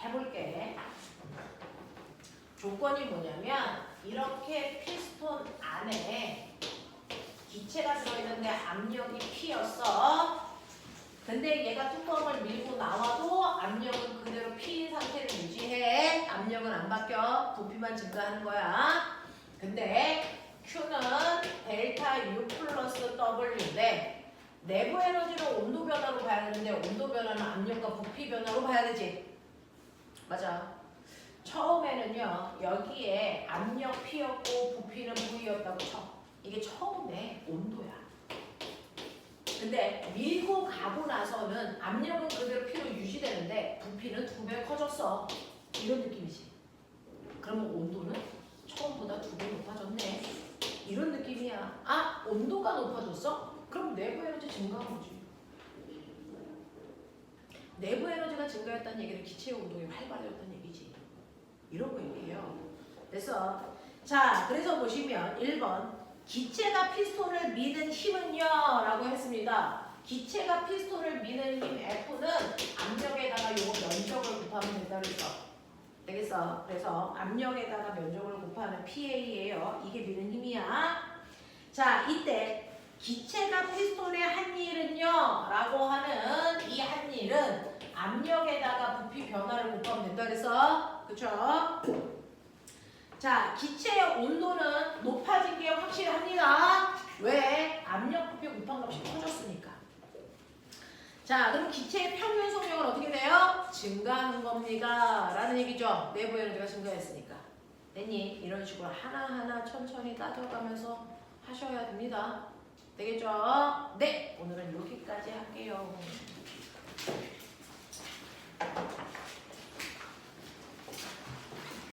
해볼게. 조건이 뭐냐면 이렇게 피스톤 안에 기체가 들어있는데 압력이 P였어. 근데 얘가 뚜껑을 밀고 나와도 압력은 그대로 P 상태를 유지해. 압력은 안 바뀌어. 부피만 증가하는 거야. 근데 Q는 델타 U 플러스 W인데 내부 에너지를 온도 변화로 봐야 되는데 온도 변화는 압력과 부피 변화로 봐야 되지. 맞아. 처음에는요, 여기에 압력 P였고 부피는 V였다고 쳐. 이게 처음에 온도야. 근데 밀고 가고 나서는 압력은 그대로 P로 유지되는데 부피는 2배 커졌어. 이런 느낌이지. 그러면 온도는 처음보다 2배 높아졌네. 이런 느낌이야. 아, 온도가 높아졌어? 그럼 내부 에너지 증가한 거지. 내부 에너지가 증가했다는 얘기는 기체의 운동이 활발해졌다는 얘기지. 이런 거 얘기해요. 그래서 그래서 보시면 1번 기체가 피스톤을 미는 힘은요? 라고 했습니다. 기체가 피스톤을 미는 힘 F는 압력에다가 요 면적을 곱하면 된다 그랬어. 되겠어? 그래서 압력에다가 면적을 곱하면 PA예요. 이게 미는 힘이야. 자, 이때 기체가 피스톤의 한 일은요? 라고 하는 이 한 일은 압력에다가 부피 변화를 곱하면 된다 그랬어. 그래서 그쵸? 자, 기체의 온도는 높아진 게 확실합니다. 왜? 압력 부피 곱한 값이 커졌으니까. 자, 그럼 기체의 평균 속력은 어떻게 돼요? 증가한 겁니다. 라는 얘기죠. 내부 에너지가 증가했으니까. 됐니? 이런 식으로 하나하나 천천히 따져가면서 하셔야 됩니다. 되겠죠? 네! 오늘은 여기까지 할게요.